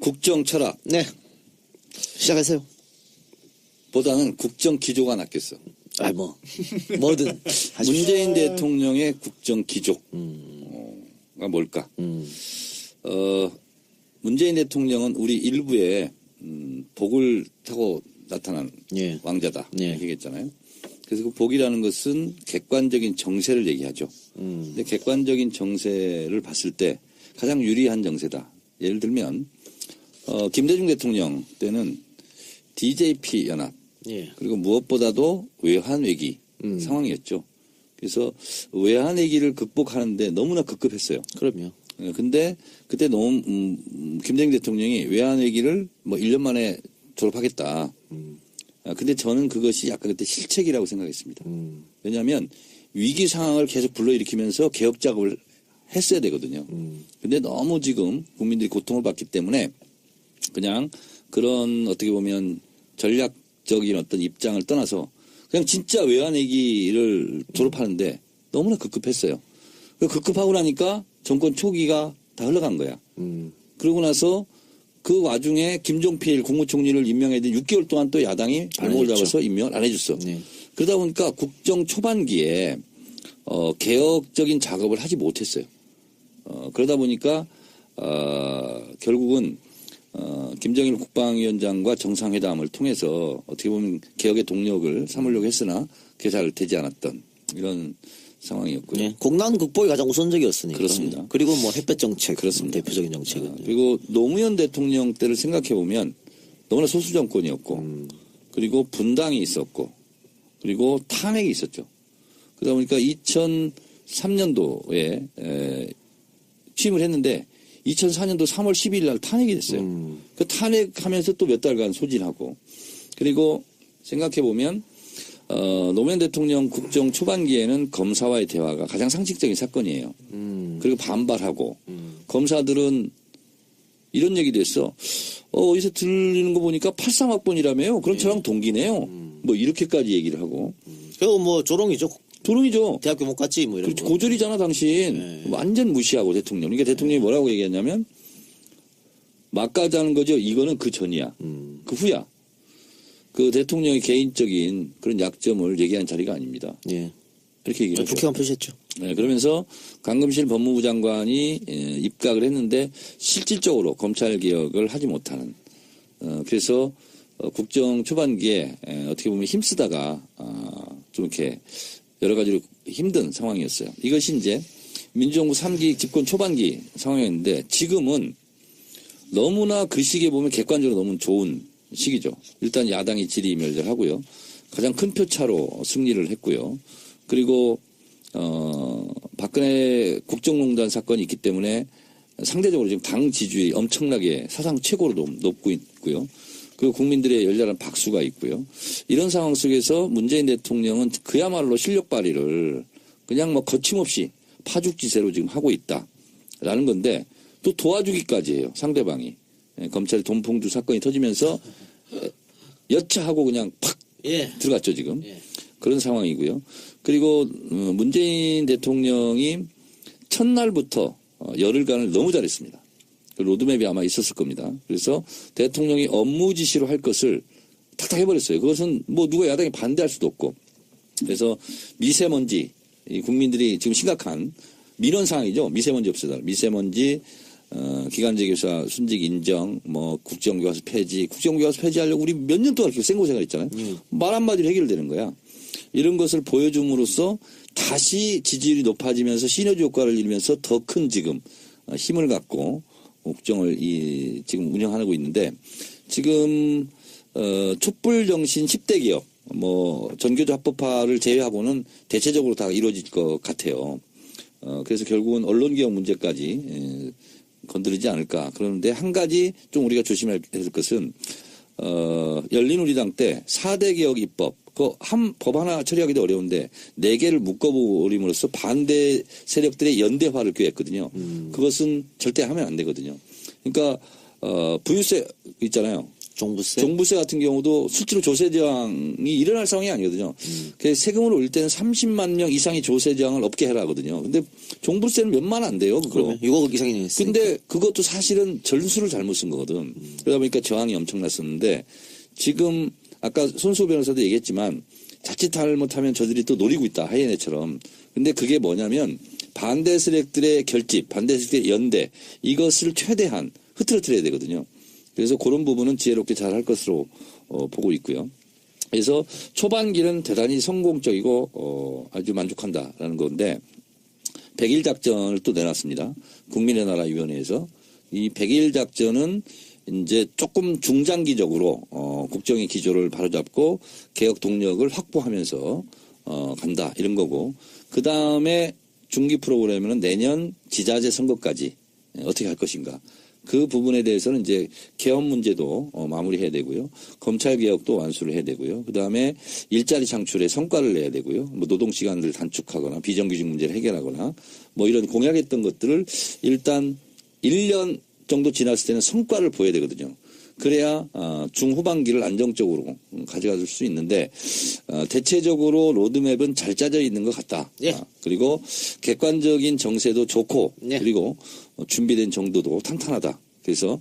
국정 철학. 네. 시작하세요. 보다는 국정 기조가 낫겠어. 뭐든. 문재인 대통령의 국정 기조가 뭘까? 문재인 대통령은 우리 일부에 복을 타고 나타난 예. 왕자다. 예. 이렇게 얘기했잖아요. 그래서 그 복이라는 것은 객관적인 정세를 얘기하죠. 근데 객관적인 정세를 봤을 때 가장 유리한 정세다. 예를 들면 김대중 대통령 때는 DJP 연합 예. 그리고 무엇보다도 외환위기 상황이었죠. 그래서 외환위기를 극복하는데 너무나 급급했어요. 그럼요. 근데 그때 너무 김대중 대통령이 외환위기를 뭐 1년 만에 졸업하겠다. 근데 저는 그것이 약간 그때 실책이라고 생각했습니다. 왜냐하면 위기 상황을 계속 불러일으키면서 개혁 작업을 했어야 되거든요. 근데 너무 지금 국민들이 고통을 받기 때문에 그냥 그런 어떻게 보면 전략적인 어떤 입장을 떠나서 그냥 진짜 외환위기를 졸업하는데 너무나 급급했어요. 급급하고 나니까 정권 초기가 다 흘러간 거야. 그러고 나서 그 와중에 김종필 국무총리를 임명해야 돼 6개월 동안 또 야당이 발목을 잡아서 임명을 안 해줬어. 네. 그러다 보니까 국정 초반기에 개혁적인 작업을 하지 못했어요. 그러다 보니까 결국은 김정일 국방위원장과 정상회담을 통해서 어떻게 보면 개혁의 동력을 삼으려고 했으나 그게 잘 되지 않았던 이런 상황이었고요. 네. 국난 극복이 가장 우선적이었으니까. 그렇습니다. 그리고 뭐 햇볕 정책. 그렇습니다. 대표적인 정책은. 그리고 노무현 대통령 때를 생각해 보면 너무나 소수 정권이었고 그리고 분당이 있었고 그리고 탄핵이 있었죠. 그러다 보니까 2003년도에 취임을 했는데 2004년도 3월 12일 날 탄핵이 됐어요. 그 탄핵하면서 또 몇 달간 소진하고 그리고 생각해 보면 노무현 대통령 국정 초반기에는 검사와의 대화가 가장 상식적인 사건이에요. 그리고 반발하고 검사들은 이런 얘기도 했어. 어디서 들리는 거 보니까 83학번이라며요. 그럼 저랑 동기네요. 뭐 이렇게까지 얘기를 하고. 그리고 뭐 조롱이죠. 조롱이죠. 대학교 못 갔지 뭐 이런 그렇죠. 거. 고졸이잖아 당신. 네. 완전 무시하고 대통령. 그러니까 대통령이 뭐라고 얘기했냐면 막가자는 거죠. 이거는 그 전이야. 그 후야. 그 대통령의 개인적인 그런 약점을 얘기한 자리가 아닙니다. 예. 이렇게 얘기를 했죠. 국회의원 표시했죠. 네, 그러면서 강금실 법무부 장관이 입각을 했는데 실질적으로 검찰 개혁을 하지 못하는 그래서 국정 초반기에 어떻게 보면 힘쓰다가 좀 이렇게 여러 가지로 힘든 상황이었어요. 이것이 이제 민주정부 3기 집권 초반기 상황이었는데 지금은 너무나 그 시기에 보면 객관적으로 너무 좋은 시기죠. 일단 야당이 질의멸절하고요. 가장 큰 표차로 승리를 했고요. 그리고 박근혜 국정농단 사건이 있기 때문에 상대적으로 지금 당 지지율이 엄청나게 사상 최고로 높고 있고요. 그리고 국민들의 열렬한 박수가 있고요. 이런 상황 속에서 문재인 대통령은 그야말로 실력 발휘를 그냥 뭐 거침없이 파죽지세로 지금 하고 있다라는 건데 또 도와주기까지 해요. 상대방이. 검찰의 돈봉투 사건이 터지면서 여차하고 그냥 팍 들어갔죠 지금. 그런 상황이고요. 그리고 문재인 대통령이 첫날부터 열흘간을 너무 잘했습니다. 그 로드맵이 아마 있었을 겁니다. 그래서 대통령이 업무 지시로 할 것을 탁탁 해버렸어요. 그것은 뭐 누가 야당이 반대할 수도 없고. 그래서 미세먼지, 국민들이 지금 심각한 민원 상황이죠. 미세먼지 없애다. 미세먼지, 기간제 교사 순직 인정, 뭐 국정교과서 폐지, 국정교과서 폐지하려고 우리 몇 년 동안 이렇게 생고생을 했잖아요. 말 한마디로 해결되는 거야. 이런 것을 보여줌으로써 다시 지지율이 높아지면서 시너지 효과를 이루면서 더 큰 지금 힘을 갖고 국정을 지금 운영하고 있는데 지금 촛불 정신 10대 기업 뭐 전교조 합법화를 제외하고는 대체적으로 다 이루어질 것 같아요. 그래서 결국은 언론 개혁 문제까지 건드리지 않을까. 그런데 한 가지 좀 우리가 조심해야 될 것은 열린우리당 때 4대 개혁 입법 그 한 법 하나 처리하기도 어려운데 4개를 묶어버림으로써 반대 세력들의 연대화를 꾀했거든요. 그것은 절대 하면 안 되거든요. 그러니까 부유세 있잖아요. 종부세. 종부세 같은 경우도 실제로 조세저항이 일어날 상황이 아니거든요. 그래서 세금을 올릴 때는 30만 명 이상이 조세저항을 없게 해라 하거든요. 근데 종부세는 몇만 안 돼요, 그거. 그러면 6억 이상이 냈으니까. 근데 그것도 사실은 전수를 잘못 쓴 거거든. 그러다 보니까 저항이 엄청났었는데 지금 아까 손수호 변호사도 얘기했지만 자칫 잘못하면 저들이 또 노리고 있다. 하이에네처럼. 근데 그게 뭐냐면 반대 세력들의 결집, 반대 세력들의 연대 이것을 최대한 흐트러뜨려야 되거든요. 그래서 그런 부분은 지혜롭게 잘 할 것으로 보고 있고요. 그래서 초반기는 대단히 성공적이고 아주 만족한다라는 건데 100일 작전을 또 내놨습니다. 국민의 나라 위원회에서 이 100일 작전은 이제 조금 중장기적으로 국정의 기조를 바로잡고 개혁 동력을 확보하면서 간다 이런 거고 그 다음에 중기 프로그램은 내년 지자체 선거까지 어떻게 할 것인가. 그 부분에 대해서는 이제 개헌 문제도 마무리해야 되고요. 검찰 개혁도 완수를 해야 되고요. 그 다음에 일자리 창출에 성과를 내야 되고요. 뭐 노동 시간을 단축하거나 비정규직 문제를 해결하거나 뭐 이런 공약했던 것들을 일단 1년 정도 지났을 때는 성과를 보여야 되거든요. 그래야 중후반기를 안정적으로 가져갈 수 있는데 대체적으로 로드맵은 잘 짜져 있는 것 같다. 예. 그리고 객관적인 정세도 좋고 예. 그리고 준비된 정도도 탄탄하다. 그래서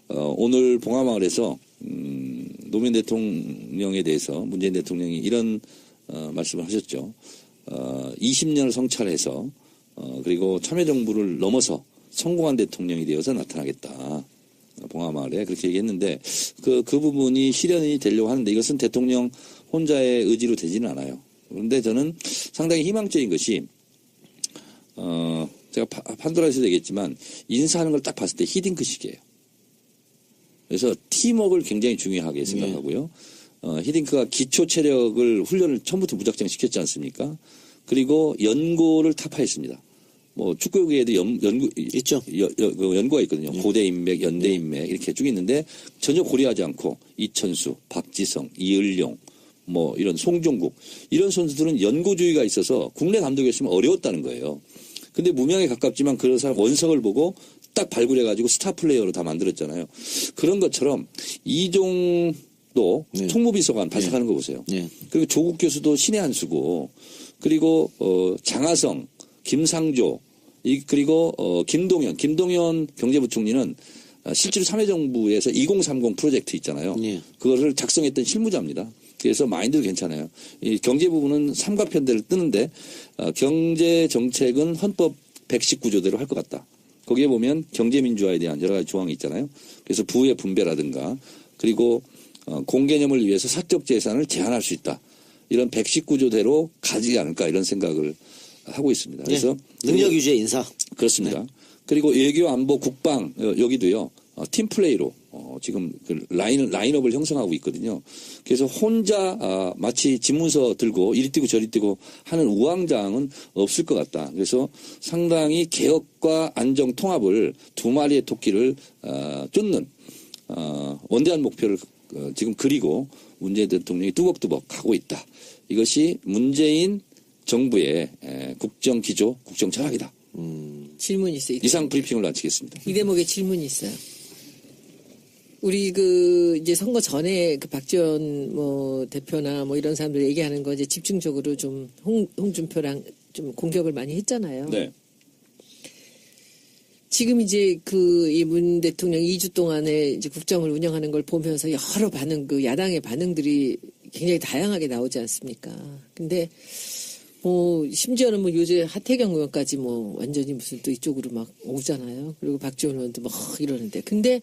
오늘 봉화마을에서 노무현 대통령에 대해서 문재인 대통령이 이런 말씀을 하셨죠. 20년을 성찰해서 그리고 참여정부를 넘어서 성공한 대통령이 되어서 나타나겠다. 봉화마을에 그렇게 얘기했는데 그 부분이 실현이 되려고 하는데 이것은 대통령 혼자의 의지로 되지는 않아요. 그런데 저는 상당히 희망적인 것이 제가 판도라에서도 얘기했지만 인사하는 걸 딱 봤을 때 히딩크식이에요. 그래서 팀워크를 굉장히 중요하게 생각하고요. 히딩크가 기초 체력을 훈련을 처음부터 무작정 시켰지 않습니까? 그리고 연고를 타파했습니다. 뭐 축구에도 연구 있죠. 연구가 있거든요. 고대 인맥, 연대 인맥 이렇게 쭉 있는데 전혀 고려하지 않고 이천수, 박지성, 이을용, 뭐 이런 송종국 이런 선수들은 연고주의가 있어서 국내 감독이었으면 어려웠다는 거예요. 근데 무명에 가깝지만 그런 사람 원석을 보고 딱 발굴해가지고 스타 플레이어로 다 만들었잖아요. 그런 것처럼 이종도 총무비서관 발탁하는 거 보세요. 그리고 조국 교수도 신의 한 수고 그리고 장하성, 김상조 그리고 김동연 경제부총리는 실제로 참여정부에서 2030 프로젝트 있잖아요. 그거를 작성했던 실무자입니다. 그래서 마인드도 괜찮아요. 이 경제 부분은 삼각편대를 뜨는데 경제 정책은 헌법 119조대로 할 것 같다. 거기에 보면 경제민주화에 대한 여러 가지 조항이 있잖아요. 그래서 부의 분배라든가 그리고 공개념을 위해서 사적 재산을 제한할 수 있다. 이런 119조대로 가지 않을까 이런 생각을 하고 있습니다. 그래서 능력 유지의 인사. 그렇습니다. 그리고 외교, 안보, 국방 여기도요 팀플레이로 지금 그 라인업을 형성하고 있거든요. 그래서 혼자 마치 집문서 들고 이리 뛰고 저리 뛰고 하는 우왕좌왕은 없을 것 같다. 그래서 상당히 개혁과 안정 통합을 두 마리의 토끼를 쫓는 원대한 목표를 지금 그리고 문재인 대통령이 뚜벅뚜벅 가고 있다. 이것이 문재인 정부의 국정 기조, 국정 철학이다. 질문이 있어요. 이상 브리핑을 마치겠습니다. 이 대목에 질문이 있어요. 우리 이제 선거 전에 박지원 대표나 이런 사람들 얘기하는 거 이제 집중적으로 좀 홍준표랑 좀 공격을 많이 했잖아요. 네. 지금 이제 이 문 대통령 2주 동안에 이제 국정을 운영하는 걸 보면서 여러 야당의 반응들이 굉장히 다양하게 나오지 않습니까? 근데 심지어는 요새 하태경 의원까지 완전히 무슨 또 이쪽으로 막 오잖아요. 그리고 박지원 의원도 막 이러는데. 근데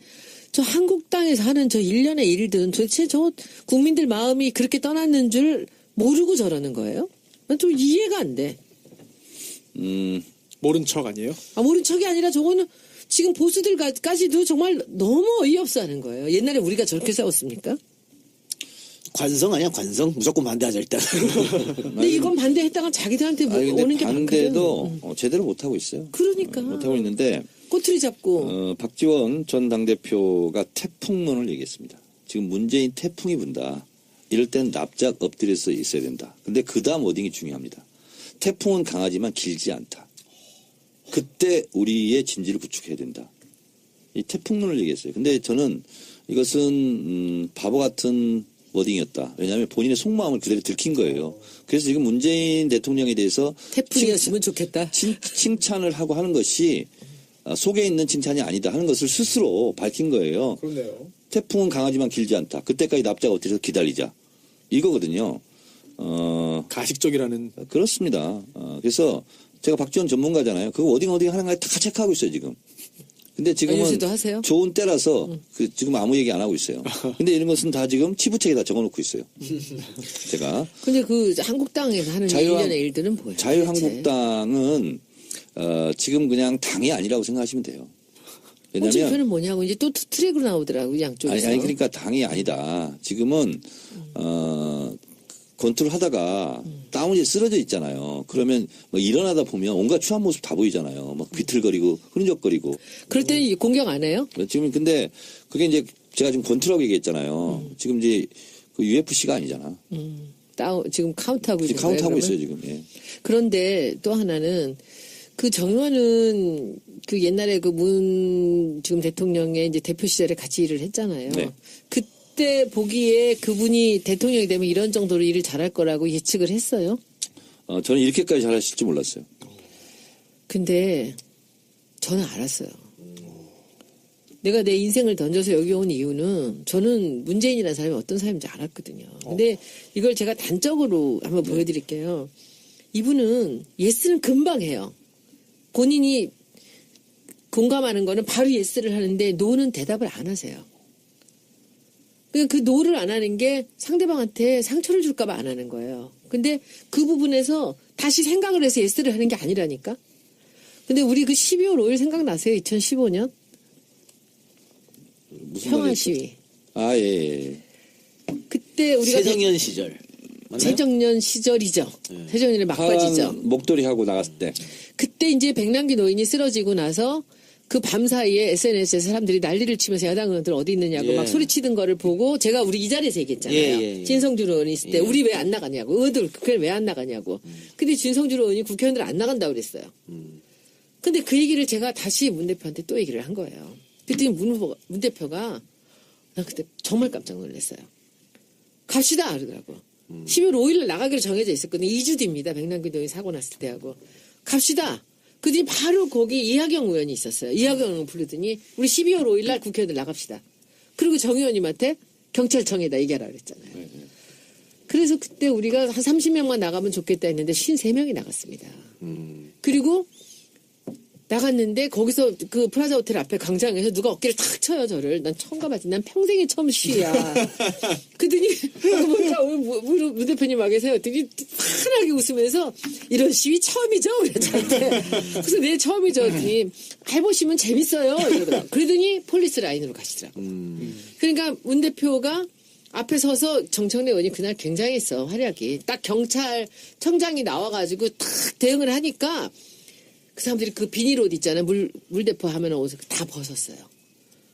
저 한국당에서 하는 저 일련의 일들은 도대체 저 국민들 마음이 그렇게 떠났는 줄 모르고 저러는 거예요? 난 좀 이해가 안 돼. 모른 척 아니에요? 모른 척이 아니라 저거는 지금 보수들까지도 정말 너무 어이없어 하는 거예요. 옛날에 우리가 저렇게 싸웠습니까? 관성 아니야, 관성? 무조건 반대하자, 일단. 근데 이건 반대했다가 자기들한테 오는 게 반대도 많거든. 제대로 못하고 있어요. 그러니까. 못하고 있는데 꼬투리 잡고. 박지원 전 당대표가 태풍론을 얘기했습니다. 지금 문재인 태풍이 분다. 이럴 땐 납작 엎드려서 있어야 된다. 근데 그 다음 워딩이 중요합니다. 태풍은 강하지만 길지 않다. 그때 우리의 진지를 구축해야 된다. 이 태풍론을 얘기했어요. 근데 저는 이것은 바보 같은 워딩이었다. 왜냐하면 본인의 속마음을 그대로 들킨 거예요. 그래서 지금 문재인 대통령에 대해서 태풍이었으면 좋겠다. 칭찬을 하고 하는 것이 속에 있는 칭찬이 아니다 하는 것을 스스로 밝힌 거예요. 그렇네요. 태풍은 강하지만 길지 않다. 그때까지 납작 엎드려서 기다리자. 이거거든요. 가식적이라는. 그렇습니다. 그래서 제가 박지원 전문가잖아요. 그거 어디 하는 거에 다 체크하고 있어요, 지금. 근데 지금은 요새도 하세요? 좋은 때라서 지금 아무 얘기 안 하고 있어요. 근데 이런 것은 다 지금 치부책에 다 적어놓고 있어요. 제가. 근데 그 한국당에서 하는 일련의 일들은 뭐예요? 자유한국당은 지금 그냥 당이 아니라고 생각하시면 돼요. 왜냐면 홍준표는 뭐냐고 이제 또 트랙으로 나오더라고 양쪽에서. 아니 그러니까 당이 아니다. 지금은 권투를 하다가 다운이 쓰러져 있잖아요. 그러면 뭐 일어나다 보면 온갖 추한 모습 다 보이잖아요. 막 비틀거리고 흐느적거리고. 그럴 때는 공격 안 해요? 지금 근데 그게 이제 제가 지금 권투라고 얘기했잖아요. 지금 이제 그 UFC가 아니잖아. 지금 카운트하고 있는 지금 카운트하고 거예요, 있어요 지금. 예. 그런데 또 하나는 그 정의원은 그 옛날에 지금 대통령의 이제 대표 시절에 같이 일을 했잖아요. 네. 그때 보기에 그분이 대통령이 되면 이런 정도로 일을 잘할 거라고 예측을 했어요. 저는 이렇게까지 잘하실 줄 몰랐어요. 근데 저는 알았어요. 내가 내 인생을 던져서 여기 온 이유는 저는 문재인이라는 사람이 어떤 사람인지 알았거든요. 근데 이걸 제가 단적으로 한번 보여드릴게요. 이분은 예스는 금방 해요. 본인이 공감하는 거는 바로 예스를 하는데 노는 대답을 안 하세요. 그냥 그 노를 안 하는 게 상대방한테 상처를 줄까 봐 안 하는 거예요. 근데 그 부분에서 다시 생각을 해서 예스를 하는 게 아니라니까. 근데 우리 그 12월 5일 생각나세요? 2015년? 무슨 평화 말이었죠? 시위. 아, 예. 그때 우리가 새정년 시절. 맞나요? 새정년 시절이죠. 새정년의 막바지죠. 하얀 목도리 하고 나갔을 때. 그때 이제 백남기 노인이 쓰러지고 나서 그 밤 사이에 SNS에서 사람들이 난리를 치면서 야당 의원들 어디 있느냐고 예. 막 소리치던 거를 보고 제가 우리 이 자리에서 얘기했잖아요. 예. 진성준 의원이 있을 때 우리 왜 안 나가냐고. 의원들 국회의원 왜 안 나가냐고. 근데 진성준 의원이 국회의원들 안 나간다고 그랬어요. 근데 그 얘기를 제가 다시 문 대표한테 또 얘기를 한 거예요. 그랬더니 문 대표가 나 그때 정말 깜짝 놀랐어요. 갑시다 그러더라고. 12월 5일날 나가기로 정해져 있었거든요. 2주 뒤입니다. 백남기 노인 사고 났을 때하고. 갑시다. 그뒤 바로 거기 이하경 의원이 있었어요. 이하경 의원 부르더니 우리 12월 5일날 국회의원들 나갑시다. 그리고 정 의원님한테 경찰청에다 얘기하라 그랬잖아요. 그래서 그때 우리가 한 30명만 나가면 좋겠다 했는데 53명이 나갔습니다. 그리고 나갔는데 거기서 그 프라자 호텔 앞에 광장에서 누가 어깨를 탁 쳐요 저를. 난 처음 가봤지. 난 평생에 처음 시위야. 그러더니 뭔가 오늘 문 대표님 와 계세요. 그랬더니 환하게 웃으면서 이런 시위 처음이죠? 그랬잖아요. 그래서 네 처음이죠. 그랬더니 해보시면 재밌어요. 이러더라고요. 그러더니 폴리스 라인으로 가시더라고요. 그러니까 문 대표가 앞에 서서 정청래 의원이 그날 굉장했어. 활약이. 딱 경찰청장이 나와가지고 딱 대응을 하니까 그 사람들이 그 비닐 옷 있잖아요. 물대포 하면 옷을 다 벗었어요.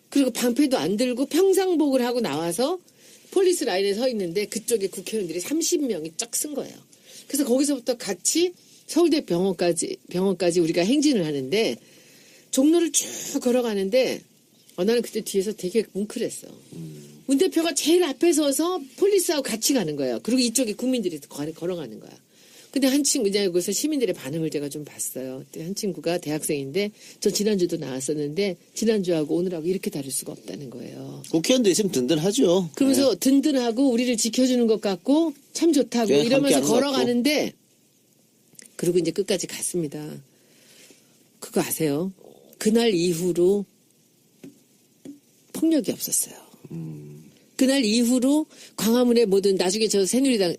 그리고 방패도 안 들고 평상복을 하고 나와서 폴리스 라인에 서 있는데 그쪽에 국회의원들이 30명이 쫙 쓴 거예요. 그래서 거기서부터 같이 서울대 병원까지 우리가 행진을 하는데 종로를 쭉 걸어가는데 나는 그때 뒤에서 되게 뭉클했어. 문 대표가 제일 앞에 서서 폴리스하고 같이 가는 거예요. 그리고 이쪽에 국민들이 걸어가는 거야. 근데 한 친구, 이제 여기서 시민들의 반응을 제가 좀 봤어요. 그때 한 친구가 대학생인데, 저 지난주도 나왔었는데, 지난주하고 오늘하고 이렇게 다를 수가 없다는 거예요. 국회의원도 있으면 든든하죠. 그러면서 든든하고 우리를 지켜주는 것 같고, 참 좋다고 네, 이러면서 함께하는 걸어가는데, 그리고 이제 끝까지 갔습니다. 그거 아세요? 그날 이후로 폭력이 없었어요. 그날 이후로 광화문에 모든 나중에 저 새누리당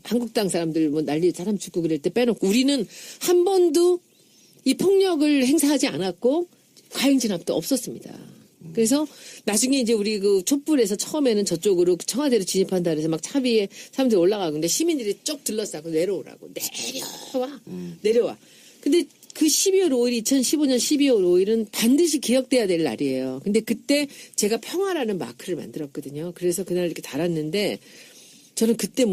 한국당 사람들 뭐 난리 사람 죽고 그럴 때 빼놓고 우리는 한 번도 이 폭력을 행사하지 않았고 과잉 진압도 없었습니다. 그래서 나중에 이제 우리 그 촛불에서 처음에는 저쪽으로 청와대로 진입한다 그래서 막 차 위에 사람들이 올라가고 근데 시민들이 쭉 둘러싸고 내려오라고 내려와. 근데 그 12월 5일, 2015년 12월 5일은 반드시 기억돼야 될 날이에요. 근데 그때 제가 평화라는 마크를 만들었거든요. 그래서 그날 이렇게 달았는데 저는 그때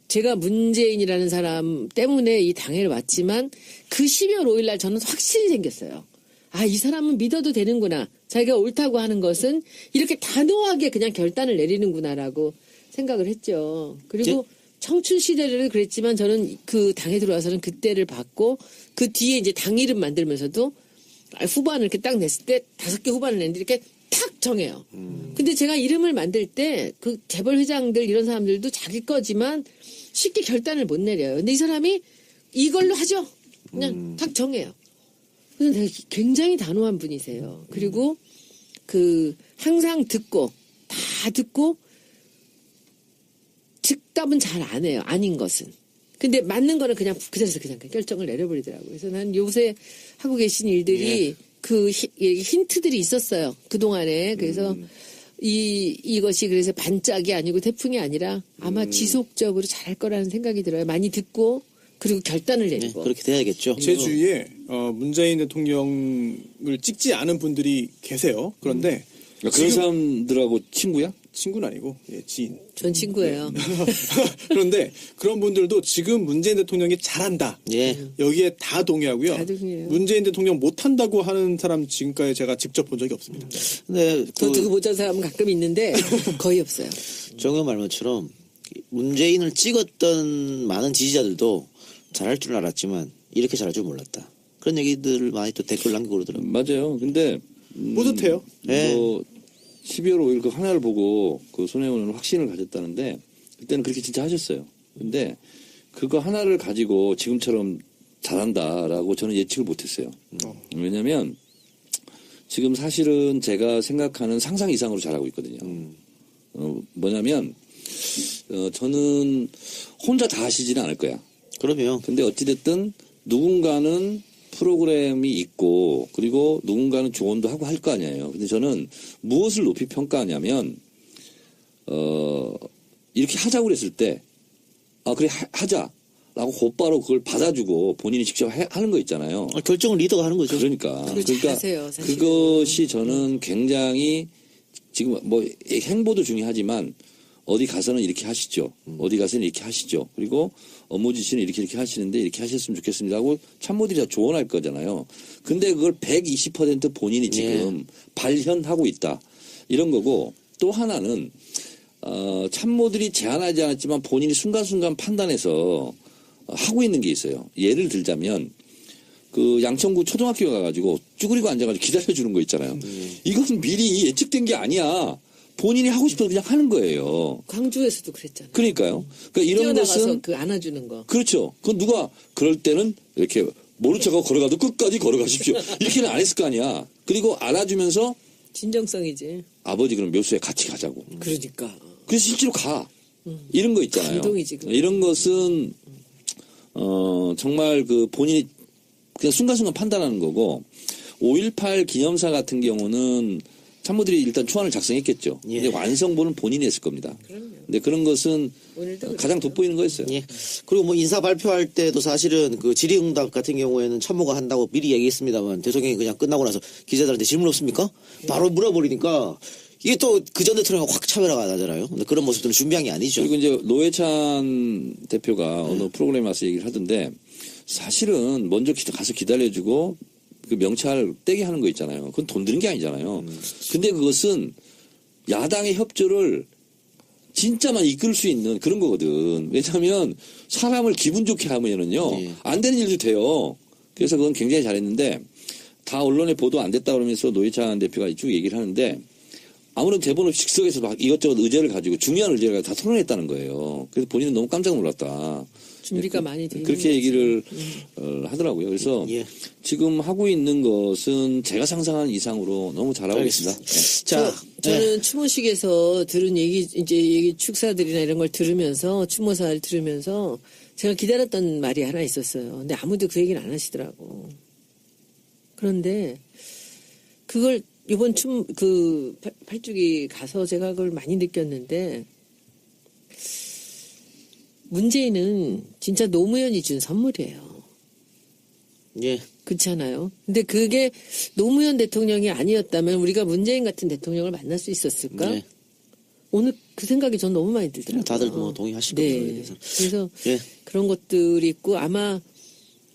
제가 문재인이라는 사람 때문에 이 당에 왔지만 그 12월 5일 날 저는 확신이 생겼어요. 아, 이 사람은 믿어도 되는구나. 자기가 옳다고 하는 것은 이렇게 단호하게 그냥 결단을 내리는구나라고 생각을 했죠. 그리고 청춘 시절에는 그랬지만 저는 그 당에 들어와서는 그때를 봤고 그 뒤에 이제 당 이름 만들면서도 후반을 이렇게 딱 냈을 때 5개 후반을 냈는데 이렇게 탁 정해요. 근데 제가 이름을 만들 때 그 재벌 회장들 이런 사람들도 자기 거지만 쉽게 결단을 못 내려요. 근데 이 사람이 이걸로 하죠. 그냥 탁 정해요. 그래서 되게 굉장히 단호한 분이세요. 그리고 그 항상 듣고 다 듣고 즉답은 잘 안 해요. 아닌 것은. 근데 맞는 거는 그냥 그 자리에서 그냥 결정을 내려버리더라고요. 그래서 난 요새 하고 계신 일들이 그 힌트들이 있었어요. 그동안에. 그래서 이것이 그래서 반짝이 아니고 태풍이 아니라 아마 지속적으로 잘할 거라는 생각이 들어요. 많이 듣고 그리고 결단을 내리고. 그렇게 돼야겠죠. 제 주위에 문재인 대통령을 찍지 않은 분들이 계세요. 그런데 그런 사람들하고 친구야? 친구는 아니고 지인. 전 친구예요. 그런데 그런 분들도 지금 문재인 대통령이 잘한다. 예. 여기에 다 동의하고요. 다 동의해요. 문재인 대통령 못한다고 하는 사람 지금까지 제가 직접 본 적이 없습니다. 근데 저 두고 보자 사람은 가끔 있는데 거의 없어요. 정의 말처럼 문재인을 찍었던 많은 지지자들도 잘할 줄 알았지만 이렇게 잘할 줄 몰랐다. 그런 얘기들을 많이 또 댓글 남기고 그러더라고요. 맞아요. 근데 뿌듯해요. 뭐 12월 5일 그 하나를 보고 그 손혜원은 확신을 가졌다는데 그때는 그렇게 진짜 하셨어요. 근데 그거 하나를 가지고 지금처럼 잘한다라고 저는 예측을 못했어요. 왜냐하면 지금 사실은 제가 생각하는 상상 이상으로 잘하고 있거든요. 뭐냐면 저는 혼자 다 하시지는 않을 거야. 그러면 근데 어찌됐든 누군가는 프로그램이 있고 그리고 누군가는 조언도 하고 할 거 아니에요. 근데 저는 무엇을 높이 평가하냐면 이렇게 하자고 그랬을 때 그래 하자라고 곧바로 그걸 받아주고 본인이 직접 하는 거 있잖아요. 결정을 리더가 하는 거죠. 그러니까 잘하세요, 사실은. 그것이 저는 굉장히 지금 뭐 행보도 중요하지만 어디 가서는 이렇게 하시죠. 어디 가서는 이렇게 하시죠. 그리고 업무 지시는 이렇게 하시는데 이렇게 하셨으면 좋겠습니다 하고 참모들이 다 조언할 거잖아요. 근데 그걸 120% 본인이 지금 발현하고 있다. 이런 거고 또 하나는 참모들이 제안하지 않았지만 본인이 순간순간 판단해서 하고 있는 게 있어요. 예를 들자면 그 양천구 초등학교 가가지고 쭈그리고 앉아가지고 기다려주는 거 있잖아요. 이건 미리 예측된 게 아니야. 본인이 하고 싶어서 그냥 하는 거예요. 광주에서도 그랬잖아요. 그러니까요. 그러니까 이런 뛰어나가서 것은 그 안아주는 거. 그렇죠. 그건 누가 그럴 때는 이렇게 모른 척하고 걸어가도 끝까지 걸어가십시오. 이렇게는 안 했을 거 아니야. 그리고 안아주면서 진정성이지. 아버지 그럼 묘수에 같이 가자고. 그러니까. 그래서 실제로 가. 이런 거 있잖아요. 감동이지, 그거. 이런 것은 정말 그 본인이 그냥 순간순간 판단하는 거고 5.18 기념사 같은 경우는 참모들이 일단 초안을 작성했겠죠. 예. 근데 완성본은 본인이 했을 겁니다. 그럼요. 근데 그런 것은 오늘도 가장 돋보이는 거였어요. 예. 그리고 뭐 인사 발표할 때도 사실은 그 질의응답 같은 경우에는 참모가 한다고 미리 얘기했습니다만 대통령이 그냥 끝나고 나서 기자들한테 질문 없습니까? 바로 물어버리니까 이게 또 그 전 대통령과 확 차별화가 나잖아요. 근데 그런 모습들은 준비한 게 아니죠. 그리고 이제 노회찬 대표가 어느 프로그램에 와서 얘기를 하던데 사실은 먼저 가서 기다려주고 그 명찰 떼게 하는 거 있잖아요. 그건 돈 드는 게 아니잖아요. 근데 그것은 야당의 협조를 진짜만 이끌 수 있는 그런 거거든. 왜냐하면 사람을 기분 좋게 하면은요 안 되는 일도 돼요. 그래서 그건 굉장히 잘했는데 다 언론에 보도 안 됐다 그러면서 노회찬 대표가 쭉 얘기를 하는데 아무런 대본 없이 즉석에서 막 이것저것 의제를 가지고 중요한 의제를 가지고 다 토론했다는 거예요. 그래서 본인은 너무 깜짝 놀랐다. 준비가 많이 돼 있는 그렇게 거지. 얘기를 하더라고요. 그래서 예. 지금 하고 있는 것은 제가 상상한 이상으로 너무 잘하고 있습니다. 네. 자, 저는 추모식에서 들은 얘기 축사들이나 이런 걸 들으면서 추모사를 들으면서 제가 기다렸던 말이 하나 있었어요. 근데 아무도 그 얘기는 안 하시더라고. 그런데 그걸 이번 팔주기 가서 제가 그걸 많이 느꼈는데 문재인은 진짜 노무현이 준 선물이에요. 예. 그렇잖아요. 근데 그게 노무현 대통령이 아니었다면 우리가 문재인 같은 대통령을 만날 수 있었을까? 네. 오늘 그 생각이 전 너무 많이 들더라고요. 다들 뭐 동의하실 겁니다. 네. 그래서. 그래서 예. 그런 것들이 있고 아마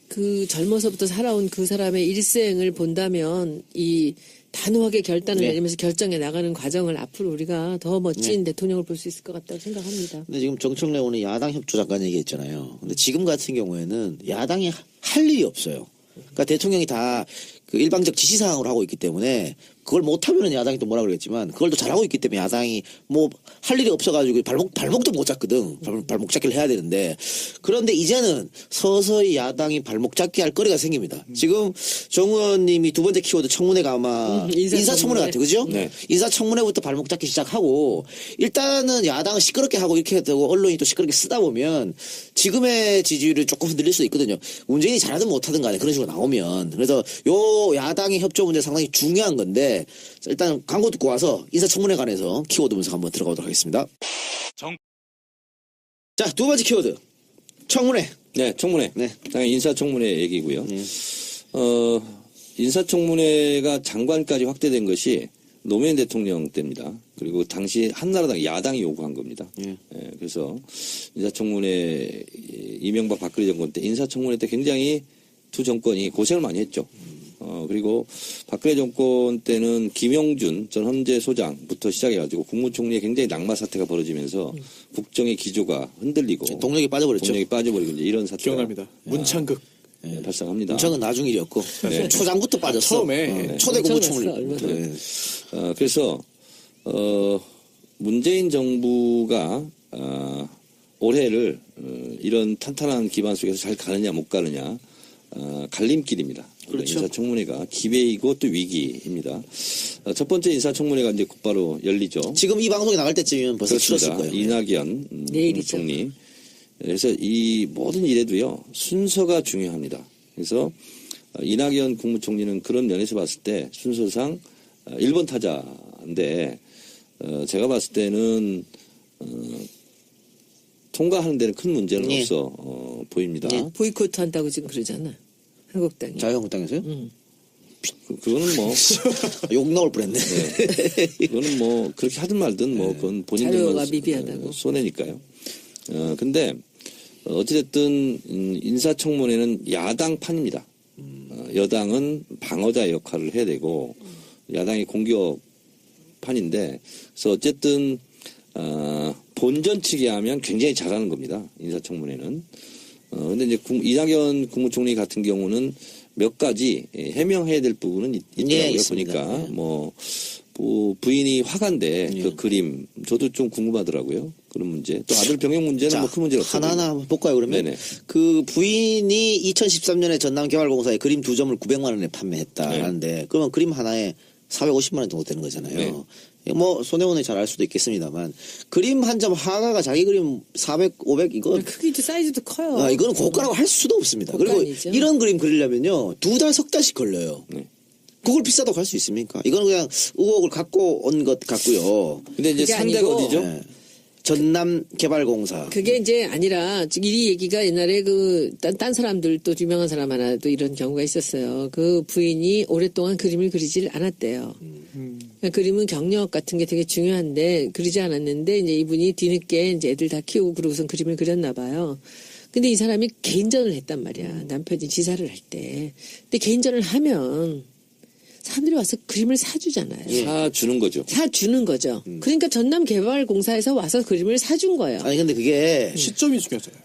그 젊어서부터 살아온 그 사람의 일생을 본다면 이 단호하게 결단을 네. 내리면서 결정해 나가는 과정을 앞으로 우리가 더 멋진 대통령을 볼 수 있을 것 같다고 생각합니다. 근데 지금 정청래 의원이 야당 협조 잠깐 얘기했잖아요. 근데 지금 같은 경우에는 야당이 할 일이 없어요. 그러니까 대통령이 다 그 일방적 지시사항으로 하고 있기 때문에 그걸 못하면은 야당이 또 뭐라 그러겠지만 그걸 또 잘하고 있기 때문에 야당이 뭐 할 일이 없어가지고 발목도 못 잡거든. 발목 잡기를 해야 되는데 그런데 이제는 서서히 야당이 발목 잡기 할 거리가 생깁니다. 지금 정 의원님이 두 번째 키워드 청문회가 아마 인사청문회 같아요. 그죠? 네. 인사청문회부터 발목 잡기 시작하고 일단은 야당은 시끄럽게 하고 이렇게 되고 언론이 또 시끄럽게 쓰다 보면 지금의 지지율을 조금 흔들릴 수도 있거든요. 문재인이 잘하든 못하든 간에 그런 식으로 나오면 그래서 요 야당의 협조 문제 상당히 중요한 건데 일단 광고 듣고 와서 인사청문회 관해서 키워드 분석 한번 들어가도록 하겠습니다. 자, 두 번째 키워드 청문회. 네, 청문회. 네. 당연히 인사청문회 얘기고요. 인사청문회가 장관까지 확대된 것이 노무현 대통령 때입니다. 그리고 당시 한나라당 야당이 요구한 겁니다. 예. 예, 그래서 인사청문회 이명박 박근혜 정권 때 인사청문회 때 굉장히 두 정권이 고생을 많이 했죠. 그리고 박근혜 정권 때는 김영준 전 헌재 소장부터 시작해가지고 국무총리의 굉장히 낙마 사태가 벌어지면서 국정의 기조가 흔들리고 동력이 빠져버렸죠. 동력이 빠져버리고 이제 이런 사태가 기억납니다. 문창극. 발생합니다. 문창은 나중 일이었고 네. 초장부터 빠졌어. 처음에. 초대 국무총리. 얼마 전에. 네. 그래서 문재인 정부가 올해를 이런 탄탄한 기반 속에서 잘 가느냐 못 가느냐 갈림길입니다. 그렇죠. 인사청문회가 기회이고 또 위기입니다. 첫 번째 인사청문회가 이제 곧바로 열리죠. 지금 이 방송이 나갈 때쯤이면 벌써 치렀을 그렇습니다. 거예요. 이낙연 내일이죠. 총리. 그래서 이 모든 일에도요 순서가 중요합니다. 그래서 이낙연 국무총리는 그런 면에서 봤을 때 순서상 1번 타자인데 제가 봤을 때는 통과하는 데는 큰 문제는 예. 없어 보입니다. 보이콧 한다고 지금 그러잖아. 한국당이. 자유한국당에서요? 그거는 뭐 욕 나올 뻔했네. 그거는 뭐 그렇게 하든 말든 뭐 그건 자료가 본인들만 미비하다고. 손해니까요. 근데 어찌됐든 인사청문회는 야당판입니다. 여당은 방어자 역할을 해야 되고 야당이 공격판인데 그래서 어쨌든 본전 측이 하면 굉장히 잘하는 겁니다. 인사청문회는. 근데 이제 이낙연 국무총리 같은 경우는 몇 가지 해명해야 될 부분은 있더라고요. 예, 있습니다. 보니까 예. 뭐 부인이 화가인데 그 그림 저도 좀 궁금하더라고요. 그런 문제. 또 아들 병역 문제는 자, 뭐 큰 문제가 없어요. 하나하나 한번 볼까요, 그러면? 네네. 그 부인이 2013년에 전남개발공사에 그림 2점을 900만 원에 판매했다 네. 하는데 그러면 그림 하나에 450만 원 정도 되는 거잖아요. 뭐 손해원이 잘 알 수도 있겠습니다만 그림 한 점 화가가 자기 그림 400, 500 이거 크기도 사이즈도 커요. 이거는 고가라고 할 수도 없습니다. 고가 그리고 아니죠. 이런 그림 그리려면요 2달, 석 달씩 걸려요. 네. 그걸 비싸다고 할 수 있습니까? 이거는 그냥 의혹을 갖고 온 것 같고요. 근데 이제 그게 상대가 아니고 어디죠? 네. 전남개발공사. 그게 이제 아니라 이 얘기가 옛날에 딴 사람들 또 유명한 사람 하나 또 이런 경우가 있었어요. 그 부인이 오랫동안 그림을 그리질 않았대요. 그러니까 그림은 경력 같은 게 되게 중요한데 그리지 않았는데 이제 이분이 뒤늦게 이제 애들 다 키우고 그러고선 그림을 그렸나 봐요. 근데 이 사람이 개인전을 했단 말이야. 남편이 지사를 할 때. 근데 개인전을 하면 사람들이 와서 그림을 사주잖아요. 사주는 거죠. 사주는 거죠. 그러니까 전남개발공사에서 와서 그림을 사준 거예요. 아니 근데 그게 시점이 중요하잖아요.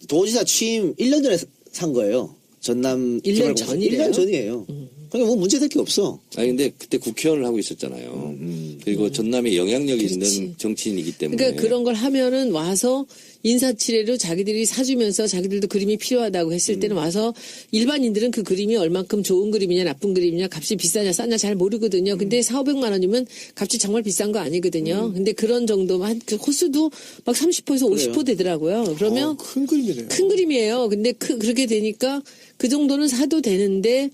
도지사 취임 1년 전에 산 거예요. 전남 1년 개발공사. 전이래요? 1년 전이에요. 그러니까 뭐 문제될 게 없어. 아니 근데 그때 국회의원을 하고 있었잖아요. 그리고 전남에 영향력이 그렇지. 있는 정치인이기 때문에. 그러니까 그런 걸 하면은 와서 인사치레로 자기들이 사주면서 자기들도 그림이 필요하다고 했을 때는 와서 일반인들은 그 그림이 얼만큼 좋은 그림이냐 나쁜 그림이냐 값이 비싸냐 싸냐 잘 모르거든요. 근데 400~500만 원이면 값이 정말 비싼 거 아니거든요. 근데 그런 정도만 그 호수도 막 30%에서 50% 되더라고요. 그러면 큰 그림이네요. 큰 그림이에요. 근데 그렇게 되니까 그 정도는 사도 되는데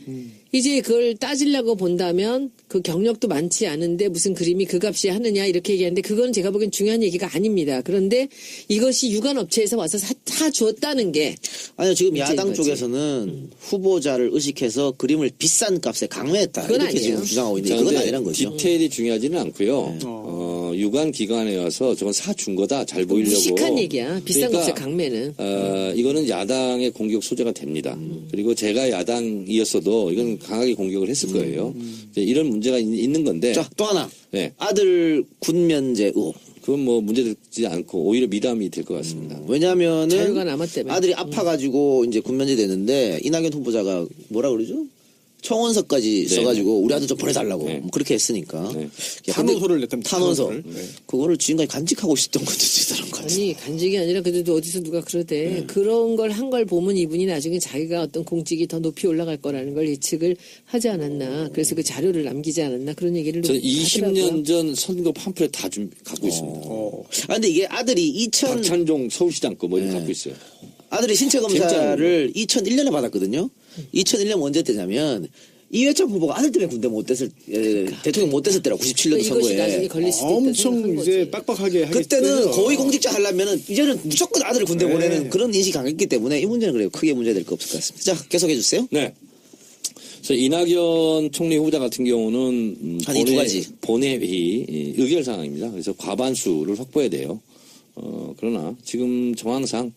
이제 그걸 따지려고 본다면 그 경력도 많지 않은데 무슨 그림이 그 값이 하느냐 이렇게 얘기하는데 그건 제가 보기엔 중요한 얘기가 아닙니다. 그런데 이것이 유관업체에서 와서 사주었다는 게 아니요 지금 문제인 야당 거지. 후보자는 후보자를 의식해서 그림을 비싼 값에 강매했다 그건 이렇게 아니에요. 지금 주장하고 자, 있는데 그건 근데 아니란 거죠. 디테일이 중요하지는 않고요. 유관 기관에 와서 저건 사준 거다 잘 보이려고. 무식한 얘기야. 비싼 그러니까, 값에 강매는. 이거는 야당의 공격 소재가 됩니다. 그리고 제가 야당이었어도 이건 강하게 공격을 했을 거예요. 이제 이런 문제가 있는 건데. 자, 또 하나. 네. 아들 군면제 의혹. 그건 뭐 문제되지 않고 오히려 미담이 될 것 같습니다. 왜냐면은 자유가 남았다며. 아들이 아파가지고 이제 군면제 됐는데 이낙연 후보자가 뭐라 그러죠? 청원서까지 네. 써가지고 우리 아들 좀 보내달라고 네. 뭐 그렇게 했으니까. 네. 야, 탄원서를 근데 냈답니다. 탄원서. 탄원서를. 네. 그거를 지금까지 간직하고 있었던 것도 대단한 것 같아요. 아니 간직이 아니라 그래도 어디서 누가 그러대. 그런 걸 한 걸 보면 이분이 나중에 자기가 어떤 공직이 더 높이 올라갈 거라는 걸 예측을 하지 않았나. 그래서 그 자료를 남기지 않았나 그런 얘기를 저는 하더라고요. 20년 전 선거 팜플렛 다 갖고 있습니다. 아, 근데 이게 아들이 박찬종 서울시장 거 뭐 이런 거 갖고 있어요. 아들이 신체 검사를 2001년에 받았거든요. 2001년 언제 때냐면 이회창 후보가 아들 때문에 군대 못 됐을 대통령 못 됐을 때라고 97년도 이것이 나중에 선거에. 걸릴 수도 있다 엄청 생각한 이제 거지. 빡빡하게 하기 그때는 때문에. 고위 공직자 하려면은 이제는 무조건 아들을 군대 네. 보내는 그런 인식이 강했기 때문에 이 문제는 그래요. 크게 문제될 거 없을 것 같습니다. 자, 계속해 주세요. 네. 그래서 이낙연 총리 후보자 같은 경우는 한이두 가지. 본회의 의결 사항입니다. 그래서 과반수를 확보해야 돼요. 그러나 지금 정황상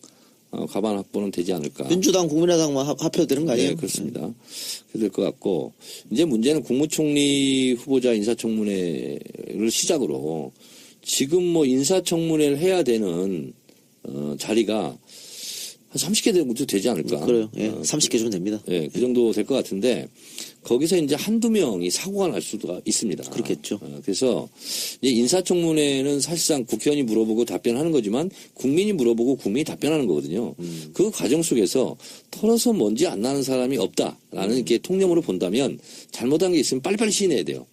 과반 확보는 되지 않을까. 민주당, 국민의당만 합해도 되는 거 아니에요? 네, 그렇습니다. 그렇게 될 것 같고 이제 문제는 국무총리 후보자 인사청문회를 시작으로 지금 뭐 인사청문회를 해야 되는 자리가 한 30개 정도 되지 않을까. 그래요. 예, 30개 주면 됩니다. 예, 그 정도 될 것 같은데 거기서 이제 한두 명이 사고가 날 수도 있습니다. 그렇겠죠. 그래서 이제 인사청문회는 사실상 국회의원이 물어보고 답변하는 거지만 국민이 물어보고 국민이 답변하는 거거든요. 그 과정 속에서 털어서 먼지 안 나는 사람이 없다라는 게 통념으로 본다면 잘못한 게 있으면 빨리빨리 시인해야 돼요.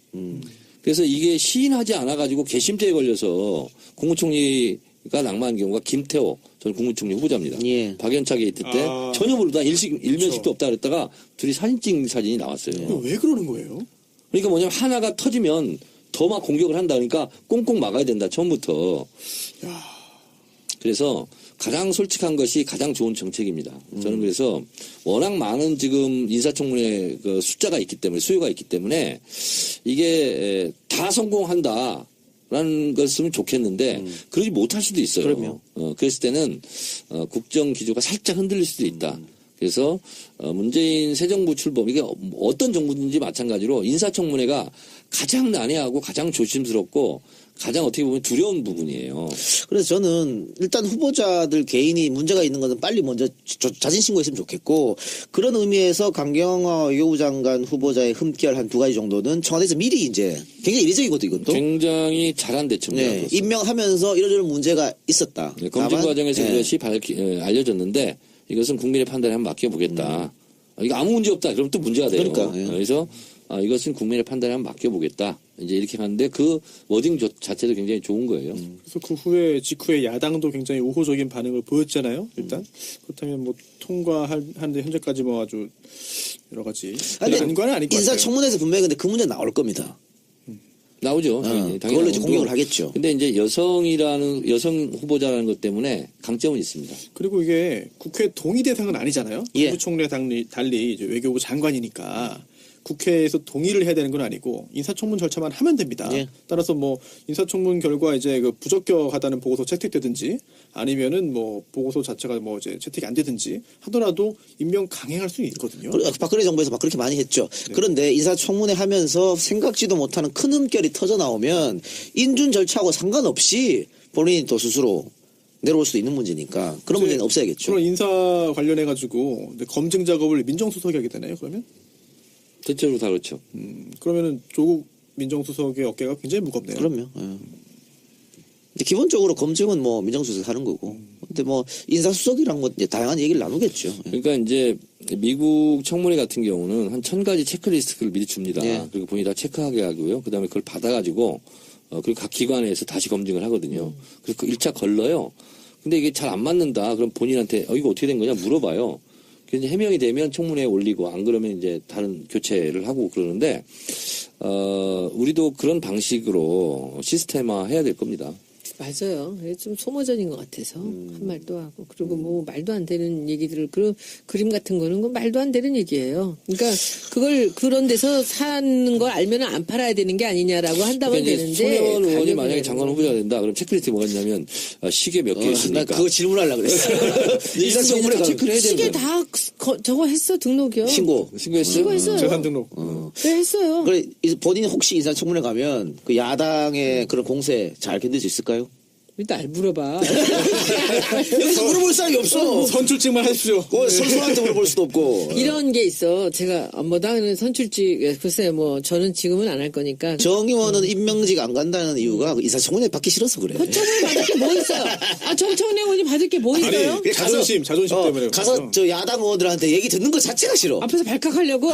그래서 이게 시인하지 않아가지고 개심죄에 걸려서 국무총리가 낙마한 경우가 김태호 전 국무총리 후보자입니다. 예. 박연차 게이트 때 아. 전혀 모르다 일면식도 없다 그랬다가 둘이 사진 찍은 사진이 나왔어요. 왜 그러는 거예요? 그러니까 뭐냐면 하나가 터지면 더 막 공격을 한다. 그러니까 꽁꽁 막아야 된다. 처음부터. 그래서 가장 솔직한 것이 가장 좋은 정책입니다. 저는 그래서 워낙 많은 지금 인사청문회 그 숫자가 있기 때문에 수요가 있기 때문에 이게 다 성공한다. 라는 것은 좋겠는데 그러지 못할 수도 있어요. 그럼요. 그랬을 때는 국정 기조가 살짝 흔들릴 수도 있다. 그래서 문재인 새 정부 출범 이게 어떤 정부든지 마찬가지로 인사청문회가 가장 난해하고 가장 조심스럽고 가장 어떻게 보면 두려운 부분이에요. 그래서 저는 일단 후보자들 개인이 문제가 있는 것은 빨리 먼저 자진 신고했으면 좋겠고 그런 의미에서 강경화 외교부 장관 후보자의 흠결 한 두 가지 정도는 청와대에서 미리 이제 굉장히 이례적이거든 이것도. 굉장히 잘한 대처입니다. 네, 임명하면서 이러저런 문제가 있었다. 네, 검증 다만, 과정에서 네. 그것이 알려졌는데 이것은 국민의 판단에 한번 맡겨보겠다. 이거 아무 문제 없다. 그럼 또 문제가 돼요. 그러니까, 예. 그래서 이것은 국민의 판단에 한번 맡겨보겠다. 이제 이렇게 하는데 그 워딩 자체도 굉장히 좋은 거예요. 그래서 그 후에 직후에 야당도 굉장히 우호적인 반응을 보였잖아요. 일단 그렇다면 뭐 통과하는데 현재까지 뭐 아주 여러 가지 아닌 건 아닐 것 같아요. 인사청문회에서 분명히 근데 그 문제 나올 겁니다. 나오죠. 당연히 그걸로 이제 나오고. 공격을 하겠죠. 근데 이제 여성 후보자라는 것 때문에 강점은 있습니다. 그리고 이게 국회 동의 대상은 아니잖아요. 예. 국무총리와 달리 이제 외교부 장관이니까 국회에서 동의를 해야 되는 건 아니고 인사청문 절차만 하면 됩니다. 예. 따라서 뭐 인사청문 결과 이제 그 부적격하다는 보고서 채택되든지 아니면은 뭐 보고서 자체가 뭐 이제 채택이 안 되든지 하더라도 임명 강행할 수 있거든요. 박근혜 정부에서 막 그렇게 많이 했죠. 그런데 인사청문회 하면서 생각지도 못하는 큰 흠결이 터져 나오면 인준 절차하고 상관없이 본인이 또 스스로 내려올 수도 있는 문제니까 그런 문제는 없어야겠죠. 그런 인사 관련해 가지고 검증 작업을 민정수석이 하게 되나요? 그러면? 대체로 다 그렇죠. 그러면은 조국 민정수석의 어깨가 굉장히 무겁네요. 그럼요. 예. 근데 기본적으로 검증은 뭐 민정수석이 하는 거고. 근데 뭐 인사수석이랑 뭐 이제 다양한 얘기를 나누겠죠. 예. 그러니까 이제 미국 청문회 같은 경우는 한 1000가지 체크리스트를 미리 줍니다. 예. 그리고 본인이 다 체크하게 하고요. 그다음에 그걸 받아가지고 그리고 각 기관에서 다시 검증을 하거든요. 그래서 그 1차 걸러요. 근데 이게 잘 안 맞는다. 그럼 본인한테 이거 어떻게 된 거냐 물어봐요. 그래서 이제 해명이 되면 청문회에 올리고 안 그러면 이제 다른 교체를 하고 그러는데 우리도 그런 방식으로 시스템화 해야 될 겁니다. 맞아요. 그게 좀 소모전인 것 같아서 한 말도 하고 그리고 뭐 말도 안 되는 얘기들을 그림 같은 거는 건 말도 안 되는 얘기예요. 그러니까 그걸 그런 데서 사는 걸 알면 안 팔아야 되는 게 아니냐라고 한다면 그러니까 되는데 이제 손혜원 의원이 가격이 만약에 내는 장관 거. 후보자가 된다. 그럼 체크리스트 뭐가 있냐면 시계 몇 개 나 있으니까. 그거 질문하려고 그랬어. 인사청문회 다 체크를 해야 되는 시계 거야. 다 저거 했어 등록이요. 신고했어요? 신고했어요. 재산 등록. 네, 했어요. 그래 본인이 혹시 인사청문회 가면 그 야당의 그런 공세 잘 견딜 수 있을까요? 왜 날 물어봐. 여기서 물어볼 사람이 없어. 선출직만 하십시오. 선수한테 물어볼 수도 없고. 이런 게 있어. 제가 뭐 나는 선출직 글쎄 뭐 저는 지금은 안 할 거니까. 정의원은 임명직 안 간다는 이유가 인사청문회 받기 싫어서 그래. 청문회 받을 게 뭐 있어요? 아 정청래 의원이 받을 게 뭐 있어요? 아니, 자존심 때문에. 가서 저 야당 의원들한테 얘기 듣는 것 자체가 싫어. 앞에서 발칵하려고?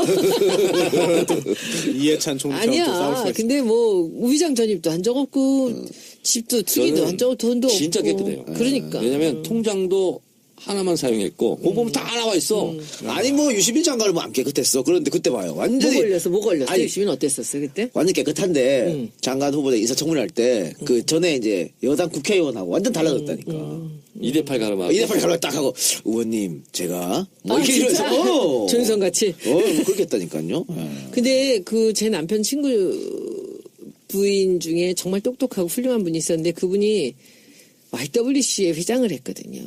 이해찬 총리처럼 또 싸울 수가 아니야. 있어. 근데 뭐 우위장 전입도 한 적 없고 집도 투기도 저는 한 적 없고 돈도 진짜 없고. 깨끗해요. 그러니까. 왜냐면 통장도 하나만 사용했고 그거 보면 다 나와 있어. 아니 뭐 유시민 장관은 뭐 안 깨끗했어. 그런데 그때 봐요. 뭐 완전히 걸렸어? 뭐 걸렸어? 아니, 유시민 어땠었어 그때? 완전 깨끗한데 장관 후보자 인사청문회 할 때 그 전에 이제 여당 국회의원하고 완전 달라졌다니까. 2대8 가르마. 이대팔 가로 딱 하고 의원님 제가 뭐 아, 이렇게 진짜? 이러면서 조인성 같이. 뭐 그렇게 했다니까요. 근데 그 제 남편 친구 부인 중에 정말 똑똑하고 훌륭한 분이 있었는데 그분이 YWC에 회장을 했거든요.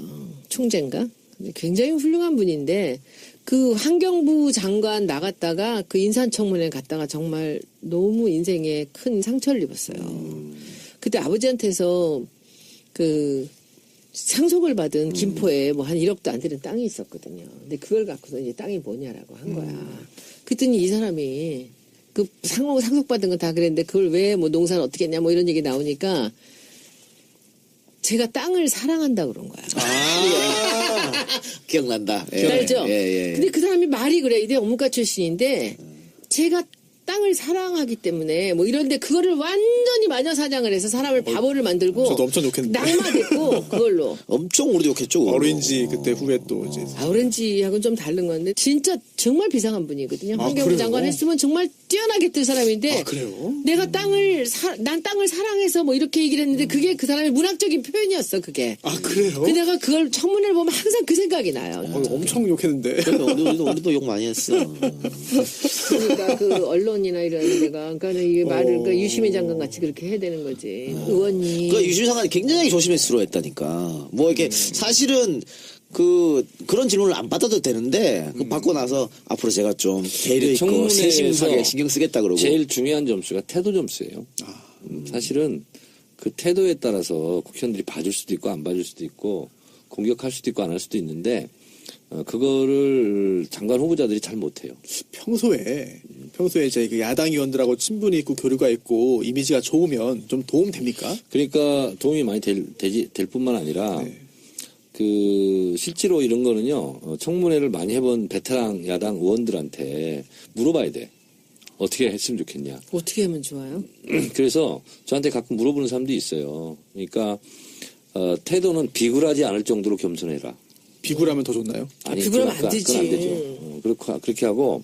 총재인가? 근데 굉장히 훌륭한 분인데 그 환경부 장관 나갔다가 그 인사청문회 갔다가 정말 너무 인생에 큰 상처를 입었어요. 그때 아버지한테서 그 상속을 받은 김포에 뭐 한 1억도 안 되는 땅이 있었거든요. 근데 그걸 갖고서 이제 땅이 뭐냐라고 한 거야. 그랬더니 이 사람이 그 상속받은 건 다 그랬는데 그걸 왜 뭐 농사는 어떻게 했냐 뭐 이런 얘기 나오니까 제가 땅을 사랑한다 그런 거야. 아 기억난다. 예, 알죠? 예, 예. 근데 그 사람이 말이 그래. 이대 업무가 출신인데 제가 땅을 사랑하기 때문에 뭐 이런데 그거를 완전히 마녀사냥을 해서 사람을 바보를 만들고 저도 엄청 욕했는데. 낙마됐고 그걸로. 엄청 우리도 욕했죠. 그거. 오렌지 그때 후에 또 이제 오렌지하고는 좀 다른 건데 진짜 정말 비상한 분이거든요. 아, 환경부 그래요? 장관 했으면 정말 뛰어나게 뜰 사람인데 아, 그래요? 내가 난 땅을 사랑해서 뭐 이렇게 얘기를 했는데 그게 그 사람의 문학적인 표현이었어 그게. 아 그래요? 그 내가 그걸 청문회를 보면 항상 그 생각이 나요. 엄청 욕했는데. 우리도 욕 많이 했어. 그러니까 그 언론이나 이런 데가 그러니까 이게 말을 그러니까 유시민 장관 같이 그렇게 해야 되는 거지. 의원님. 그 유시민 장관이 굉장히 조심스러워 했다니까. 뭐 이렇게 사실은 그런 질문을 안 받아도 되는데 그 받고 나서 앞으로 제가 좀 배려 있고 청문회에서 세심하게 신경 쓰겠다 그러고. 제일 중요한 점수가 태도 점수예요. 사실은 그 태도에 따라서 국회의원들이 봐줄 수도 있고 안 봐줄 수도 있고 공격할 수도 있고 안 할 수도 있는데 그거를 장관 후보자들이 잘 못해요. 평소에 이제 그 야당 의원들하고 친분이 있고 교류가 있고 이미지가 좋으면 좀 도움 됩니까? 그러니까 도움이 많이 될 뿐만 아니라 네. 그 실제로 이런 거는요 청문회를 많이 해본 베테랑 야당 의원들한테 물어봐야 돼. 어떻게 했으면 좋겠냐. 어떻게 하면 좋아요? 그래서 저한테 가끔 물어보는 사람도 있어요. 그러니까 태도는 비굴하지 않을 정도로 겸손해라. 비굴하면 더 좋나요? 아니, 비굴하면 안 그건 되지. 안 되죠. 그렇게 하고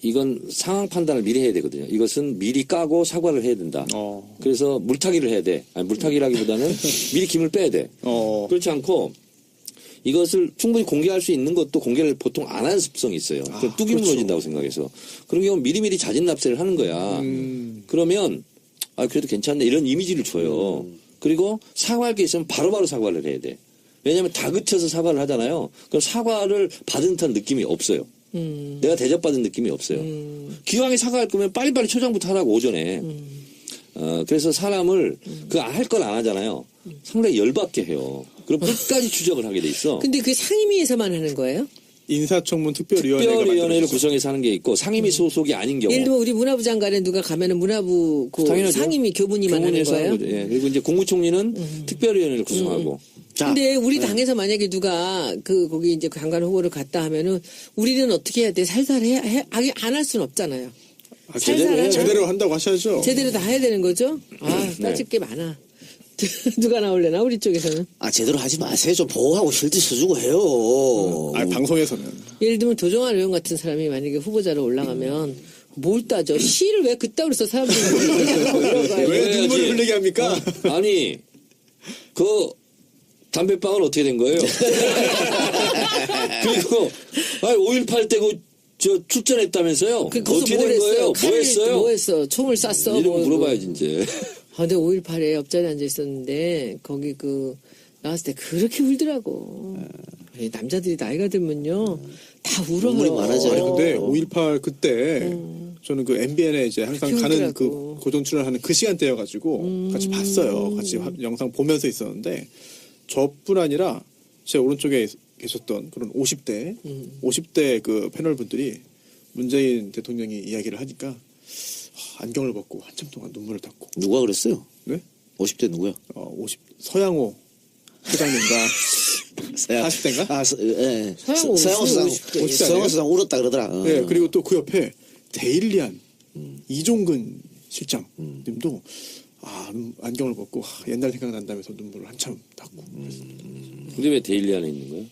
이건 상황 판단을 미리 해야 되거든요. 이것은 미리 까고 사과를 해야 된다. 그래서 물타기를 해야 돼. 아니, 물타기라기보다는 미리 김을 빼야 돼. 그렇지 않고 이것을 충분히 공개할 수 있는 것도 공개를 보통 안 하는 습성이 있어요. 그럼 뚝이 그렇죠. 무너진다고 생각해서. 그런 경우는 미리미리 자진납세를 하는 거야. 그러면 그래도 괜찮네 이런 이미지를 줘요. 그리고 사과할 게 있으면 바로바로 사과를 해야 돼. 왜냐하면 다그쳐서 사과를 하잖아요. 그럼 사과를 받은 듯한 느낌이 없어요. 내가 대접받은 느낌이 없어요. 기왕에 사과할 거면 빨리빨리 초장부터 하라고 오전에. 그래서 사람을 할 걸 안 하잖아요. 상당히 열받게 해요. 그럼 끝까지 추적을 하게 돼 있어. 근데 그 상임위에서만 하는 거예요? 인사청문 특별위원회가 특별위원회를 만들어졌죠. 구성해서 하는 게 있고 상임위 소속이 아닌 경우. 예를 들면 우리 문화부 장관에 누가 가면은 문화부 그 당연하죠. 상임위 교분위만 하는 교문에서 거예요? 하는 거죠. 예. 그리고 이제 국무총리는 특별위원회를 구성하고. 자, 근데 우리 당에서 만약에 누가 거기 이제 장관 후보를 갔다 하면은 우리는 어떻게 해야 돼? 살살 안 할 수는 없잖아요. 제대로 해야죠. 제대로 한다고 하셔야죠. 제대로 다 해야 되는 거죠? 따질 게 많아. 누가 나올래나 우리 쪽에서는? 제대로 하지 마세요. 좀 보호하고 실드 쳐주고 해요. 방송에서는. 예를 들면 도종환 의원 같은 사람이 만약에 후보자로 올라가면 뭘 따져? 시를 왜 그따위로 써 사람들이. 왜 눈물을 해야지. 흘리게 합니까? 아니, 그 담배빵은 어떻게 된 거예요? 그리고 5.18 때 저 출전했다면서요? 그 거기서 어떻게 뭘 된 거예요? 했어요? 뭐 했어요? 뭐 했어? 총을 쐈어? 이런 거 물어봐야지 이제. 아, 근데 5.18에 옆자리에 앉아 있었는데 거기 나왔을 때 그렇게 울더라고. 이 남자들이 나이가 들면요 다 울어요. 눈물이 많아져요. 아니 근데 5.18 그때 저는 그 MBN에 이제 항상 그렇게 가는 울더라고. 그 고정 출연하는 그 시간대여가지고 같이 봤어요. 같이 영상 보면서 있었는데 저뿐 아니라 제 오른쪽에 계셨던 그런 50대 그 패널 분들이 문재인 대통령이 이야기를 하니까 안경을 벗고 한참 동안 눈물을 닦고. 누가 그랬어요? 네? 50대 누구야? 서양호 회장님과 40대인가? 아, 예. 서양호 서양호 수상. 50대. 50대 서양호 아니에요? 수상 울었다 그러더라. 네, 그리고 또 그 옆에 데일리안 이종근 실장님도 안경을 벗고 옛날 생각난다면서 눈물을 한참 닦고 근데 왜 데일리 안에 있는 거예요?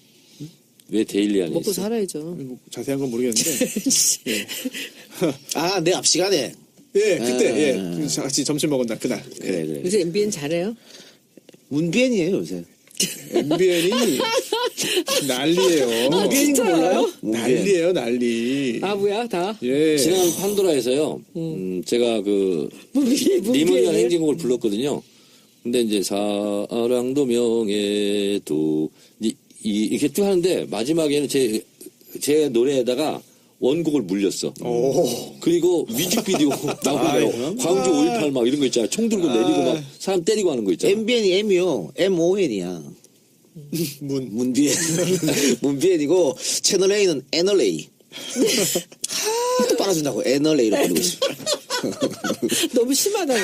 왜 데일리 안에 먹고 있어? 살아야죠. 뭐 자세한 건 모르겠는데 아, 내 앞 시간에. 예 그때 같이 점심 먹은 날 그날 그래. 요새 MBN 잘해요? 문비엔이에요, 요새. MBN이 난리예요. 문비엔인 거 몰라요? 난리예요 난리. 아, 뭐야, 다? 예. 지난 판도라에서요. 제가 그 리무리안 행진곡을 불렀거든요. 근데 이제 사랑도 명예도 이렇게 쭉 하는데 마지막에는 제 노래에다가 원곡을 물렸어. 그리고 뮤직비디오 나오네요. 광주 5.18 막 이런 거 있잖아. 총 들고 내리고 막 사람 때리고 하는 거 있잖아. MBN이 M이요. MON이야. 문비엔. 문비엔이고, 채널 A는 NLA. 하도 빨아준다고 NLA로 부르고 있어. 너무 심하다고.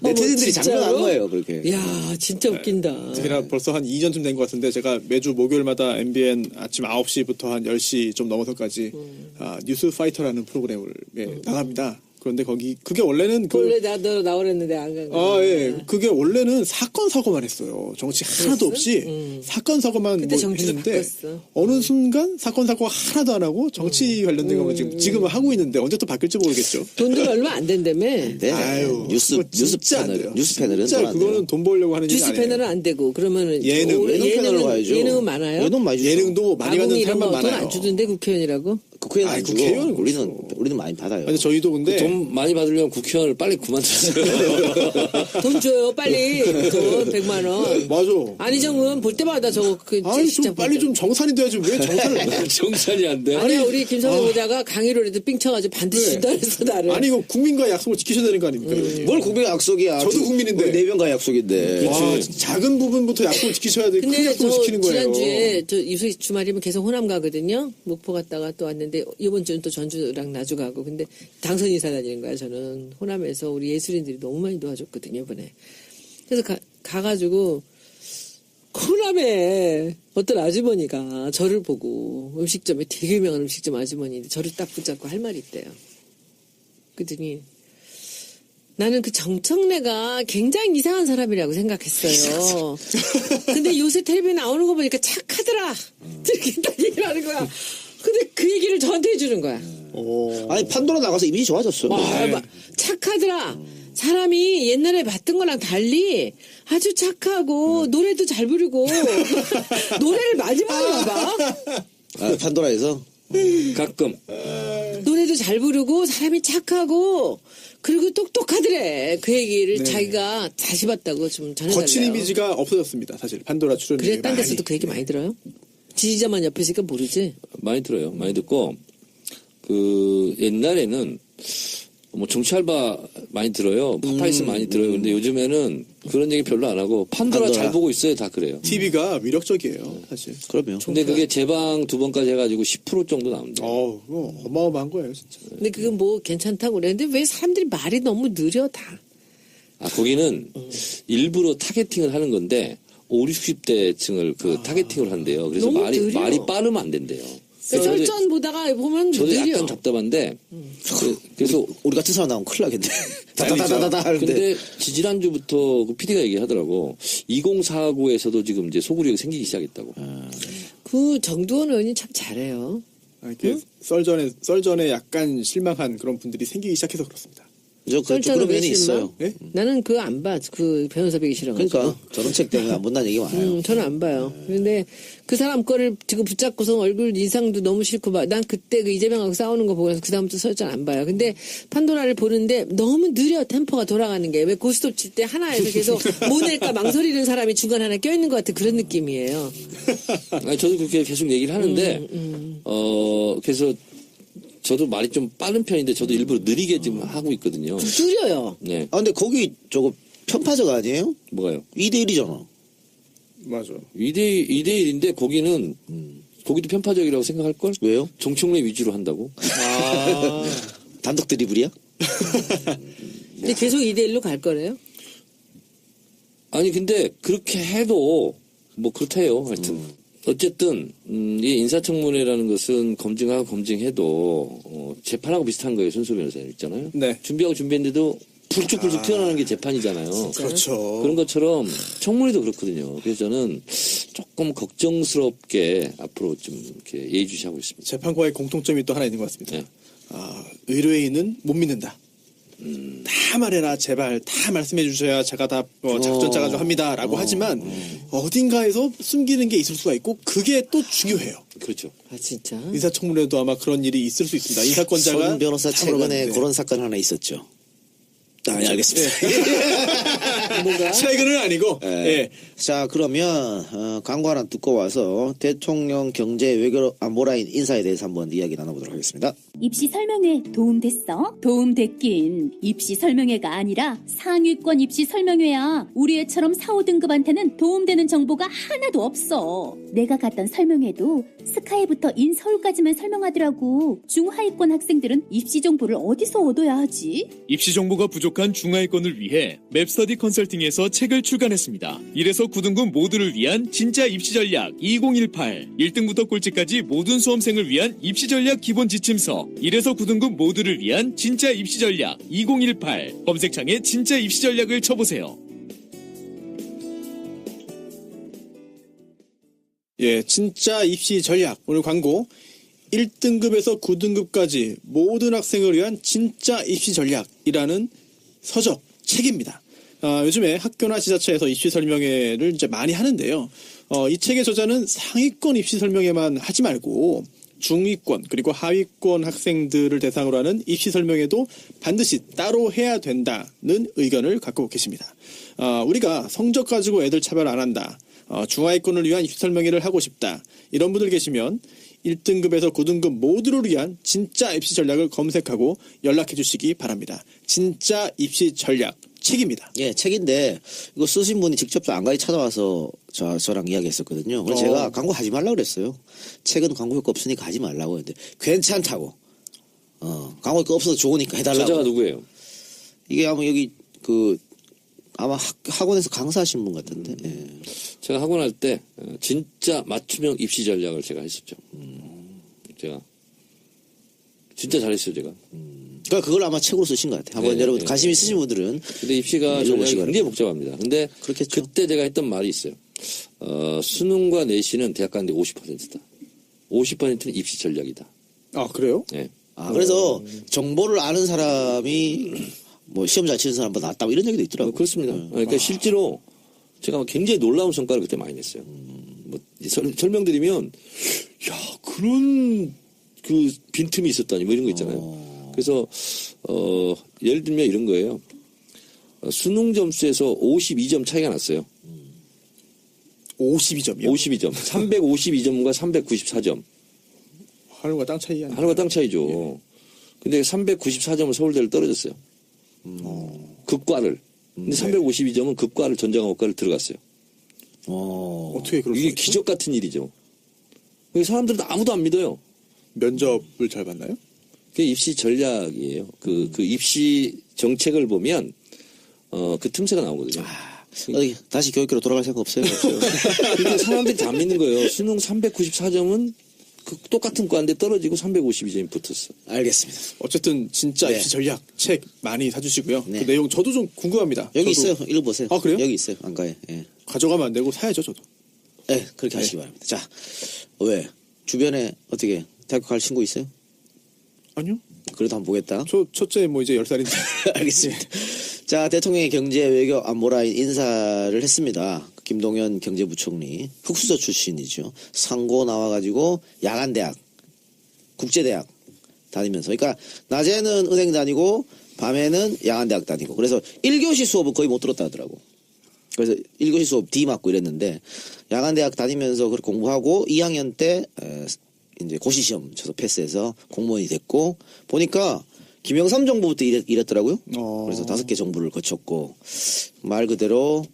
네티즌들이 장난한 거예요, 그렇게. 야, 진짜 웃긴다. 특히나 벌써 한 2년쯤 된 것 같은데 제가 매주 목요일마다 MBN 아침 9시부터 한 10시 좀 넘어서까지 뉴스 파이터라는 프로그램을 나갑니다. 그런데 그게 원래는 원래 나도 나오랬는데 안 간 거. 그게 원래는 사건 사고만 했어요. 정치 하나도 없이 사건 사고만 그때 정치를 했는데 바꿨어. 어느 순간 사건 사고가 하나도 안 하고 정치 관련된 것만 지금은 하고 있는데 언제 또 바뀔지 모르겠죠. 돈도 얼마 안 된다며. 네. 아유, 뉴스 그거 진짜 안 패널, 돼요. 뉴스 패널은 진짜 돈안 돼요. 그거는 돈 벌려고 하는 일이 뉴스 아니에요. 패널은 안 되고 그러면은 예능 패널로 가야죠. 예능은 많아요. 예능 많이 주죠. 예능도 많이 받는 사람만 많아요. 돈안 주던데 국회의원이라고? 국회의원 안 주고 국회의원은 우리는 많이 받아요. 근데 저희도 근데 돈 많이 받으려면 국회의원을 빨리 그만두세요. 돈 줘요 빨리. 돈 100만 원. 맞아. 안희정은 볼 때마다 저거 아니 진짜 좀 빨리 좀 정산이 돼야지 왜 정산을 정산이 안 돼. 아니야 우리 김성호 보다가 강의를 해도 삥 쳐가지고 반드시 준다 그랬어 나를. 아니 이거 국민과의 약속을 지키셔야 되는 거 아닙니까? 뭘 국민의 약속이야. 저도 국민인데. 우리 네 명과의 약속인데. 와, 작은 부분부터 약속을 지키셔야 돼. 큰 근데 약속을 저 지키는 거예요. 지난주에 저 유세 주말이면 계속 호남 가거든요. 목포 갔다가 또 왔는데 이번 주는 또 전주랑 나주 가고 근데 당선 인사 다니는 거야 저는. 호남에서 우리 예술인들이 너무 많이 도와줬거든요 이번에. 그래서 가가지고 호남에 어떤 아주머니가 저를 보고 음식점에 되게 유명한 음식점 아주머니인데 저를 딱 붙잡고 할 말이 있대요. 그랬더니 나는 그 정청래가 굉장히 이상한 사람이라고 생각했어요. 근데 요새 텔레비에 나오는 거 보니까 착하더라. 이렇게 딱 얘기를 하는 거야. 근데 그 얘기를 저한테 해주는 거야. 아니 판도라 나가서 이미지 좋아졌어. 착하더라. 사람이 옛날에 봤던 거랑 달리 아주 착하고 노래도 잘 부르고 노래를 많이 부르나 봐. 판도라에서 가끔. 노래도 잘 부르고 사람이 착하고 그리고 똑똑하더래. 그 얘기를 자기가 다시 봤다고 좀 전해달래요. 거친 이미지가 없어졌습니다. 사실 판도라 출연 그래 딴 데서도 그 얘기 많이 들어요? 지지자만 옆에 있으니까 모르지. 많이 들어요. 많이 듣고 그 옛날에는 뭐 정치 알바 많이 들어요. 파파이스 많이 들어요. 근데 요즘에는 그런 얘기 별로 안 하고 판도라 잘 보고 있어요. 다 그래요. TV가 위력적이에요. 사실. 그럼요. 근데 그게 재방 2번까지 해가지고 10% 정도 나옵니다. 그거 어마어마한 거예요, 진짜. 근데 그건 뭐 괜찮다고 그랬는데 왜 사람들이 말이 너무 느려 다. 거기는 일부러 타겟팅을 하는 건데 5, 60대층을 그 타겟팅을 한대요. 그래서 너무 느려. 말이 빠르면 안 된대요. 썰전 보다가 보면 저도 느려. 약간 답답한데 그래서 우리 같은 사람 나오면 큰일 나겠네. 다다다다다 하는데. 근데 지지난주부터 그 PD가 얘기하더라고. 2049에서도 지금 이제 소구력이 생기기 시작했다고. 그 정두원 의원이 참 잘해요. 이렇게 썰전에 약간 실망한 그런 분들이 생기기 시작해서 그렇습니다. 저 그런 썰전은 면이 왜 있어요. 예? 나는 그거 안 봐. 그 변호사 보기 싫어가지고. 그러니까 저런 책 때문에 안 본다는 얘기 많아요. 저는 안 봐요. 근데 그 사람 거를 지금 붙잡고서 얼굴 인상도 너무 싫고 막 난 그때 그 이재명하고 싸우는 거 보고 나서 그 다음부터 설전 안 봐요. 근데 판도라를 보는데 너무 느려 템포가 돌아가는 게 왜 고스톱 칠 때 하나에서 계속 뭐 낼까 망설이는 사람이 중간 하나 껴있는 것 같은 그런 느낌이에요. 아니, 저도 그렇게 계속 얘기를 하는데 그래서 저도 말이 좀 빠른 편인데 저도 일부러 느리게 지금 하고 있거든요. 느려요. 네. 아 근데 거기 저거 편파적 아니에요? 뭐가요? 2대1이잖아. 맞아. 2대1인데 거기는 거기도 편파적이라고 생각할걸? 왜요? 정청래 위주로 한다고? 아. 단독 드리블이야? 근데 계속 2대1로 갈 거래요? 아니 근데 그렇게 해도 뭐 그렇대요. 하여튼 어쨌든 이 인사청문회라는 것은 검증하고 검증해도 재판하고 비슷한 거예요. 손수 변호사님 있잖아요. 네. 준비했는데도 불쑥불쑥 튀어나오는 게 재판이잖아요. 그렇죠. 그런 것처럼 청문회도 그렇거든요. 그래서 저는 조금 걱정스럽게 앞으로 좀 이렇게 예의주시하고 있습니다. 재판과의 공통점이 또 하나 있는 것 같습니다. 네. 의뢰인은 못 믿는다. 다 말해라 제발 다 말씀해 주셔야 제가 다 작전 짜가지고 합니다라고 하지만 어딘가에서 숨기는 게 있을 수가 있고 그게 또 중요해요. 그렇죠. 아 진짜? 인사청문회도 아마 그런 일이 있을 수 있습니다. 인사권자가 손 변호사 다 최근에 물어봤는데. 그런 사건 하나 있었죠. 아, 예, 알겠습니다. 뭔가? 최근은 아니고 예. 자, 그러면 광고 하나 듣고 와서 대통령 경제 외교 안보라인 인사에 대해서 한번 이야기 나눠보도록 하겠습니다. 입시 설명회 도움됐어? 도움됐긴. 입시 설명회가 아니라 상위권 입시 설명회야. 우리 애처럼 4, 5등급한테는 도움되는 정보가 하나도 없어. 내가 갔던 설명회도 스카이부터 인서울까지만 설명하더라고. 중하위권 학생들은 입시 정보를 어디서 얻어야 하지? 입시 정보가 부족한 중하위권을 위해 맵스터디 컨설팅에서 책을 출간했습니다. 1에서 9등급 모두를 위한 진짜 입시 전략 2018. 1등부터 꼴찌까지 모든 수험생을 위한 입시 전략 기본 지침서. 1에서 9등급 모두를 위한 진짜 입시 전략 2018. 검색창에 진짜 입시 전략을 쳐보세요. 예, 진짜 입시 전략 오늘 광고 1등급에서 9등급까지 모든 학생을 위한 진짜 입시 전략이라는 서적 책입니다. 요즘에 학교나 지자체에서 입시 설명회를 이제 많이 하는데요. 이 책의 저자는 상위권 입시 설명회만 하지 말고 중위권 그리고 하위권 학생들을 대상으로 하는 입시 설명회도 반드시 따로 해야 된다는 의견을 갖고 계십니다. 우리가 성적 가지고 애들 차별 안 한다. 중하위권을 위한 입시 설명회를 하고 싶다. 이런 분들 계시면 1등급에서 9등급 모두를 위한 진짜 입시 전략을 검색하고 연락해 주시기 바랍니다. 진짜 입시 전략 책입니다. 예, 책인데 이거 쓰신 분이 직접 안가에 찾아와서 저랑 이야기했었거든요. 그래서 제가 광고 하지 말라고 그랬어요. 책은 광고 효과 없으니까 하지 말라고 했는데 괜찮다고. 광고 효과 없어서 좋으니까 해달라고. 저자가 누구예요? 이게 아마 여기 아마 학원에서 강사하신 분 같은데. 예. 제가 학원 할 때 진짜 맞춤형 입시 전략을 제가 했었죠. 제가 진짜 잘했어요, 제가. 그러니까 그걸 아마 책으로 쓰신 것 같아요. 한번 네, 여러분 네, 관심 네. 있으신 분들은 근데 입시가 전략이 읽어보시기 굉장히 복잡합니다. 근데 그렇겠죠. 그때 제가 했던 말이 있어요. 수능과 내신은 대학 가는데 50%다. 50%는 입시 전략이다. 아, 그래요? 네. 그래서 정보를 아는 사람이 뭐 시험 잘 치는 사람보다 낫다고 이런 얘기도 있더라고요. 그렇습니다. 그러니까 실제로 제가 굉장히 놀라운 성과를 그때 많이 냈어요. 뭐 설명드리면 야 그런 그 빈틈이 있었다니 뭐 이런 거 있잖아요. 그래서 예를 들면 이런 거예요. 수능 점수에서 52점 차이가 났어요. 52점이요? 52점. 352점과 394점. 하늘과 땅 차이 아니에요? 하늘과 땅 차이죠. 근데 394점을 서울대를 떨어졌어요. 극과를. 근데 352점은 극과를 전자공학과를 들어갔어요. 어떻게 그럴 수 이게 있죠? 기적 같은 일이죠. 사람들은 아무도 안 믿어요. 면접을 잘 봤나요? 그게 입시 전략이에요. 그 입시 정책을 보면 그 틈새가 나오거든요. 다시 교육계로 돌아갈 생각 없어요? 없어요. 근데 사람들이 다 안 믿는 거예요. 수능 394점은 그 똑같은 과인데 떨어지고 352점이 붙었어. 알겠습니다. 어쨌든 진짜 네. 입시 전략 책 많이 사주시고요. 네. 그 내용 저도 좀 궁금합니다. 여기 저도 있어요. 읽어보세요. 아, 그래요? 여기 있어요. 안가에. 예. 가져가면 안 되고 사야죠, 저도. 네, 그렇게 하시기 바랍니다. 자, 왜? 주변에 어떻게 대학교 갈 친구 있어요? 아니요. 그래도 한번 보겠다. 첫째 뭐 이제 10살인데. 알겠습니다. 자, 대통령이 경제, 외교, 안보라인 인사를 했습니다. 김동연 경제부총리, 흑수저 출신이죠. 상고 나와가지고 야간대학, 국제대학 다니면서. 그러니까 낮에는 은행 다니고 밤에는 야간대학 다니고. 그래서 1교시 수업은 거의 못 들었다 하더라고. 그래서 1교시 수업 D 맞고 이랬는데 야간대학 다니면서 그렇게 공부하고 2학년 때 이제 고시시험 쳐서 패스해서 공무원이 됐고 보니까 김영삼 정부부터 일했더라고요. 그래서 5개 정부를 거쳤고 말 그대로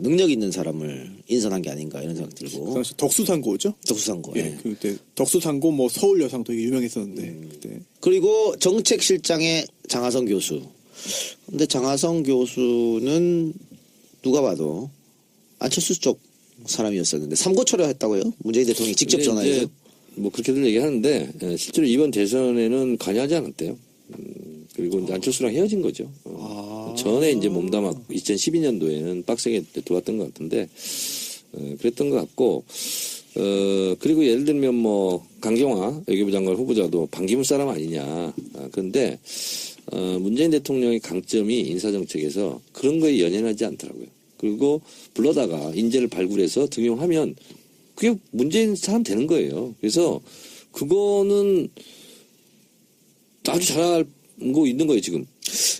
능력 있는 사람을 인선한 게 아닌가 이런 생각 들고. 그 당시 덕수상고죠? 덕수상고. 예. 예. 그때 덕수상고 뭐 서울 여상 되게 유명했었는데 그때. 그리고 정책실장의 장하성 교수. 근데 장하성 교수는 누가 봐도 안철수 쪽 사람이었었는데 삼고초려 했다고요? 문재인 대통령이 직접 근데 전화해서. 이제 뭐 그렇게들 얘기하는데 실제로 이번 대선에는 관여하지 않았대요. 그리고 이제 안철수랑 헤어진 거죠. 전에 이제 몸담았고 2012년도에는 빡세게 들어왔던 것 같은데 그랬던 것 같고 그리고 예를 들면 뭐 강경화 외교부 장관 후보자도 반기문 사람 아니냐. 그런데 문재인 대통령의 강점이 인사정책에서 그런 거에 연연하지 않더라고요. 그리고 불러다가 인재를 발굴해서 등용하면 그게 문재인 사람 되는 거예요. 그래서 그거는 아주 잘하고 있는 거예요, 지금.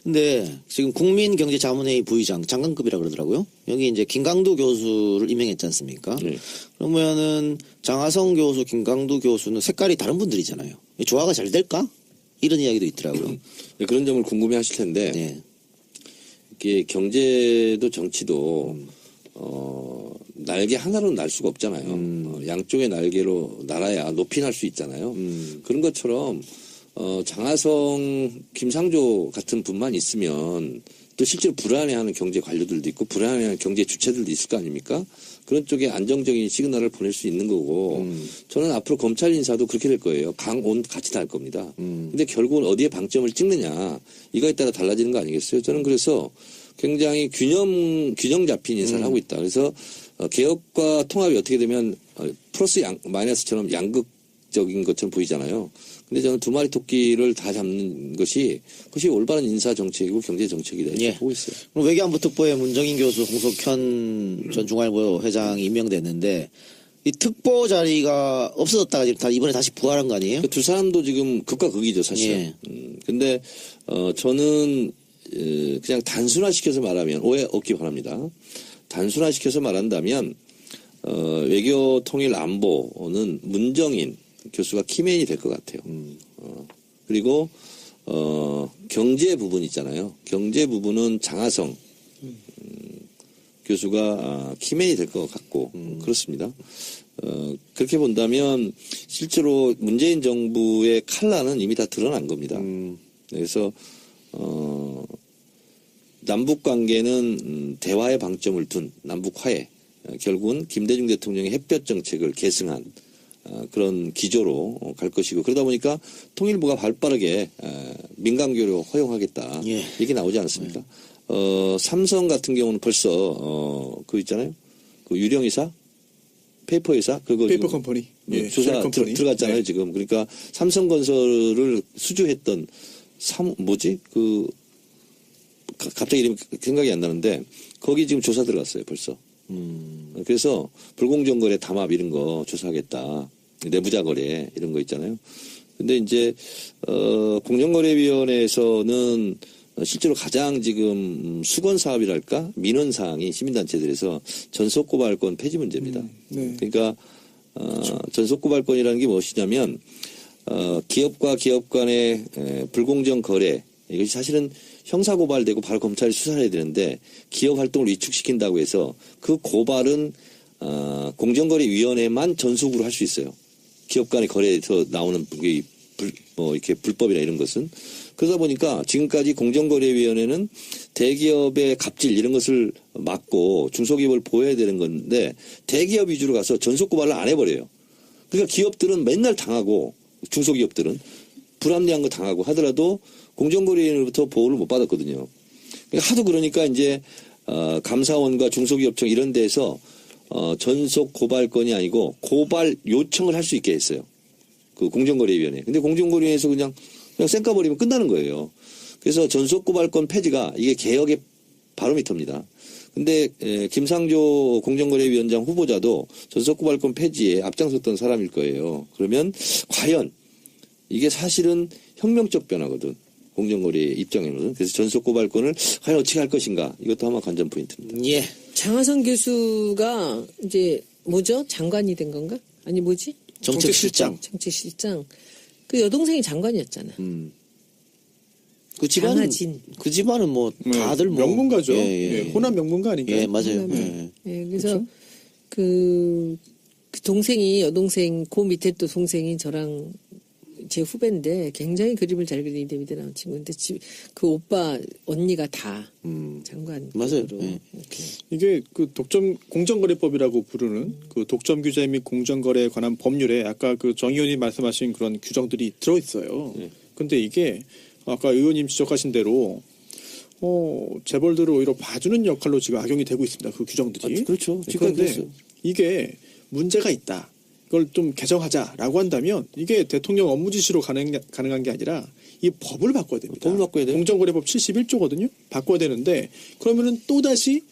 근데 지금 국민경제자문회의 부의장 장관급이라 그러더라고요. 여기 이제 김강두 교수를 임명했지 않습니까? 네. 그러면은 장하성 교수, 김강두 교수는 색깔이 다른 분들이잖아요. 조화가 잘 될까? 이런 이야기도 있더라고요. 그런 점을 궁금해 하실 텐데 네. 이게 경제도 정치도 날개 하나로 날 수가 없잖아요. 양쪽의 날개로 날아야 높이 날 수 있잖아요. 그런 것처럼 장하성, 김상조 같은 분만 있으면 또 실제로 불안해하는 경제 관료들도 있고 불안해하는 경제 주체들도 있을 거 아닙니까? 그런 쪽에 안정적인 시그널을 보낼 수 있는 거고 저는 앞으로 검찰 인사도 그렇게 될 거예요. 강온 같이 달 겁니다. 근데 결국은 어디에 방점을 찍느냐 이거에 따라 달라지는 거 아니겠어요? 저는 그래서 굉장히 균형 잡힌 인사를 하고 있다. 그래서 개혁과 통합이 어떻게 되면 플러스 마이너스처럼 양극적인 것처럼 보이잖아요. 근데 저는 두 마리 토끼를 다 잡는 것이 그것이 올바른 인사 정책이고 경제 정책이다 이렇게 예. 보고 있어요. 그럼 외교안보 특보에 문정인 교수, 홍석현 전 중앙일보 회장이 임명됐는데 이 특보 자리가 없어졌다가 지금 이번에 다시 부활한 거 아니에요? 그 두 사람도 지금 극과 극이죠, 사실. 예. 근데 저는 그냥 단순화시켜서 말하면 오해 없기 바랍니다. 단순화시켜서 말한다면 외교 통일 안보는 문정인 교수가 키맨이 될 것 같아요. 그리고 경제 부분 있잖아요. 경제 부분은 장하성 교수가 키맨이 될 것 같고 그렇습니다. 그렇게 본다면 실제로 문재인 정부의 칼라는 이미 다 드러난 겁니다. 그래서 남북 관계는 대화의 방점을 둔 남북 화해 결국은 김대중 대통령의 햇볕 정책을 계승한 그런 기조로 갈 것이고 그러다 보니까 통일부가 발빠르게 민간교류 허용하겠다 예. 이렇게 나오지 않았습니까? 삼성 같은 경우는 벌써 그 있잖아요. 그 유령이사 페이퍼회사 그거 페이퍼 지금 컴퍼니 조사 컴퍼니. 들어갔잖아요. 네. 지금 그러니까 삼성건설을 수주했던 그 갑자기 이름이 생각이 안 나는데 거기 지금 조사 들어갔어요 벌써. 그래서 불공정 거래 담합 이런 거 조사하겠다. 내부자 거래 이런 거 있잖아요. 근데 이제 공정거래위원회에서는 실제로 가장 지금 수건 사업이랄까 민원 사항이 시민단체들에서 전속 고발권 폐지 문제입니다. 네. 그러니까 전속 고발권이라는 게 무엇이냐면 기업과 기업 간의 불공정 거래 이것이 사실은 형사 고발되고 바로 검찰이 수사를 해야 되는데 기업 활동을 위축시킨다고 해서 그 고발은 공정거래위원회만 전속으로 할 수 있어요. 기업 간의 거래에서 나오는 이렇게 불법이나 이런 것은 그러다 보니까 지금까지 공정거래위원회는 대기업의 갑질 이런 것을 막고 중소기업을 보호해야 되는 건데 대기업 위주로 가서 전속 고발을 안 해버려요. 그러니까 기업들은 맨날 당하고 중소기업들은 불합리한 거 당하고 하더라도 공정거래위원회로부터 보호를 못 받았거든요. 그러니까 하도 그러니까 이제 감사원과 중소기업청 이런 데서 전속 고발권이 아니고 고발 요청을 할 수 있게 했어요. 그 공정거래위원회. 근데 공정거래위원회에서 그냥 쌩까버리면 끝나는 거예요. 그래서 전속고발권 폐지가 이게 개혁의 바로미터입니다. 근데 김상조 공정거래위원장 후보자도 전속고발권 폐지에 앞장섰던 사람일 거예요. 그러면 과연 이게 사실은 혁명적 변화거든. 공정거래 입장에는. 그래서 전속고발권을 과연 어떻게 할 것인가. 이것도 아마 관전 포인트입니다. 예. 장하성 교수가 이제 뭐죠? 장관이 된 건가? 아니 뭐지? 정책실장. 정책실장. 그 여동생이 장관이었잖아. 그 집안은 장하진. 그 집안은 뭐 다들 뭐 명문가죠. 예, 예. 예, 호남 명문가 아닌가요? 예, 맞아요. 예. 예, 그래서 그 동생이 여동생 그 밑에 또 동생이 저랑 제 후배인데 굉장히 그림을 잘 그리는 데미드 나온 친구인데 그 오빠 언니가 다 장관. 맞아요. 급으로 예. 이렇게. 이게 그 공정거래법이라고 부르는 그 독점 규제 및 공정거래에 관한 법률에 아까 그 정 의원님 말씀하신 그런 규정들이 들어있어요. 근데 이게 아까 의원님 지적하신 대로 재벌들을 오히려 봐주는 역할로 지금 악용이 되고 있습니다. 그 규정들이. 그렇죠. 그런데 이게 문제가 있다. 이걸 좀 개정하자라고 한다면 이게 대통령 업무 지시로 가능한 게 아니라 이 법을 바꿔야 됩니다. 법을 바꿔야 돼요. 공정거래법 71조거든요. 바꿔야 되는데 그러면은 또 다시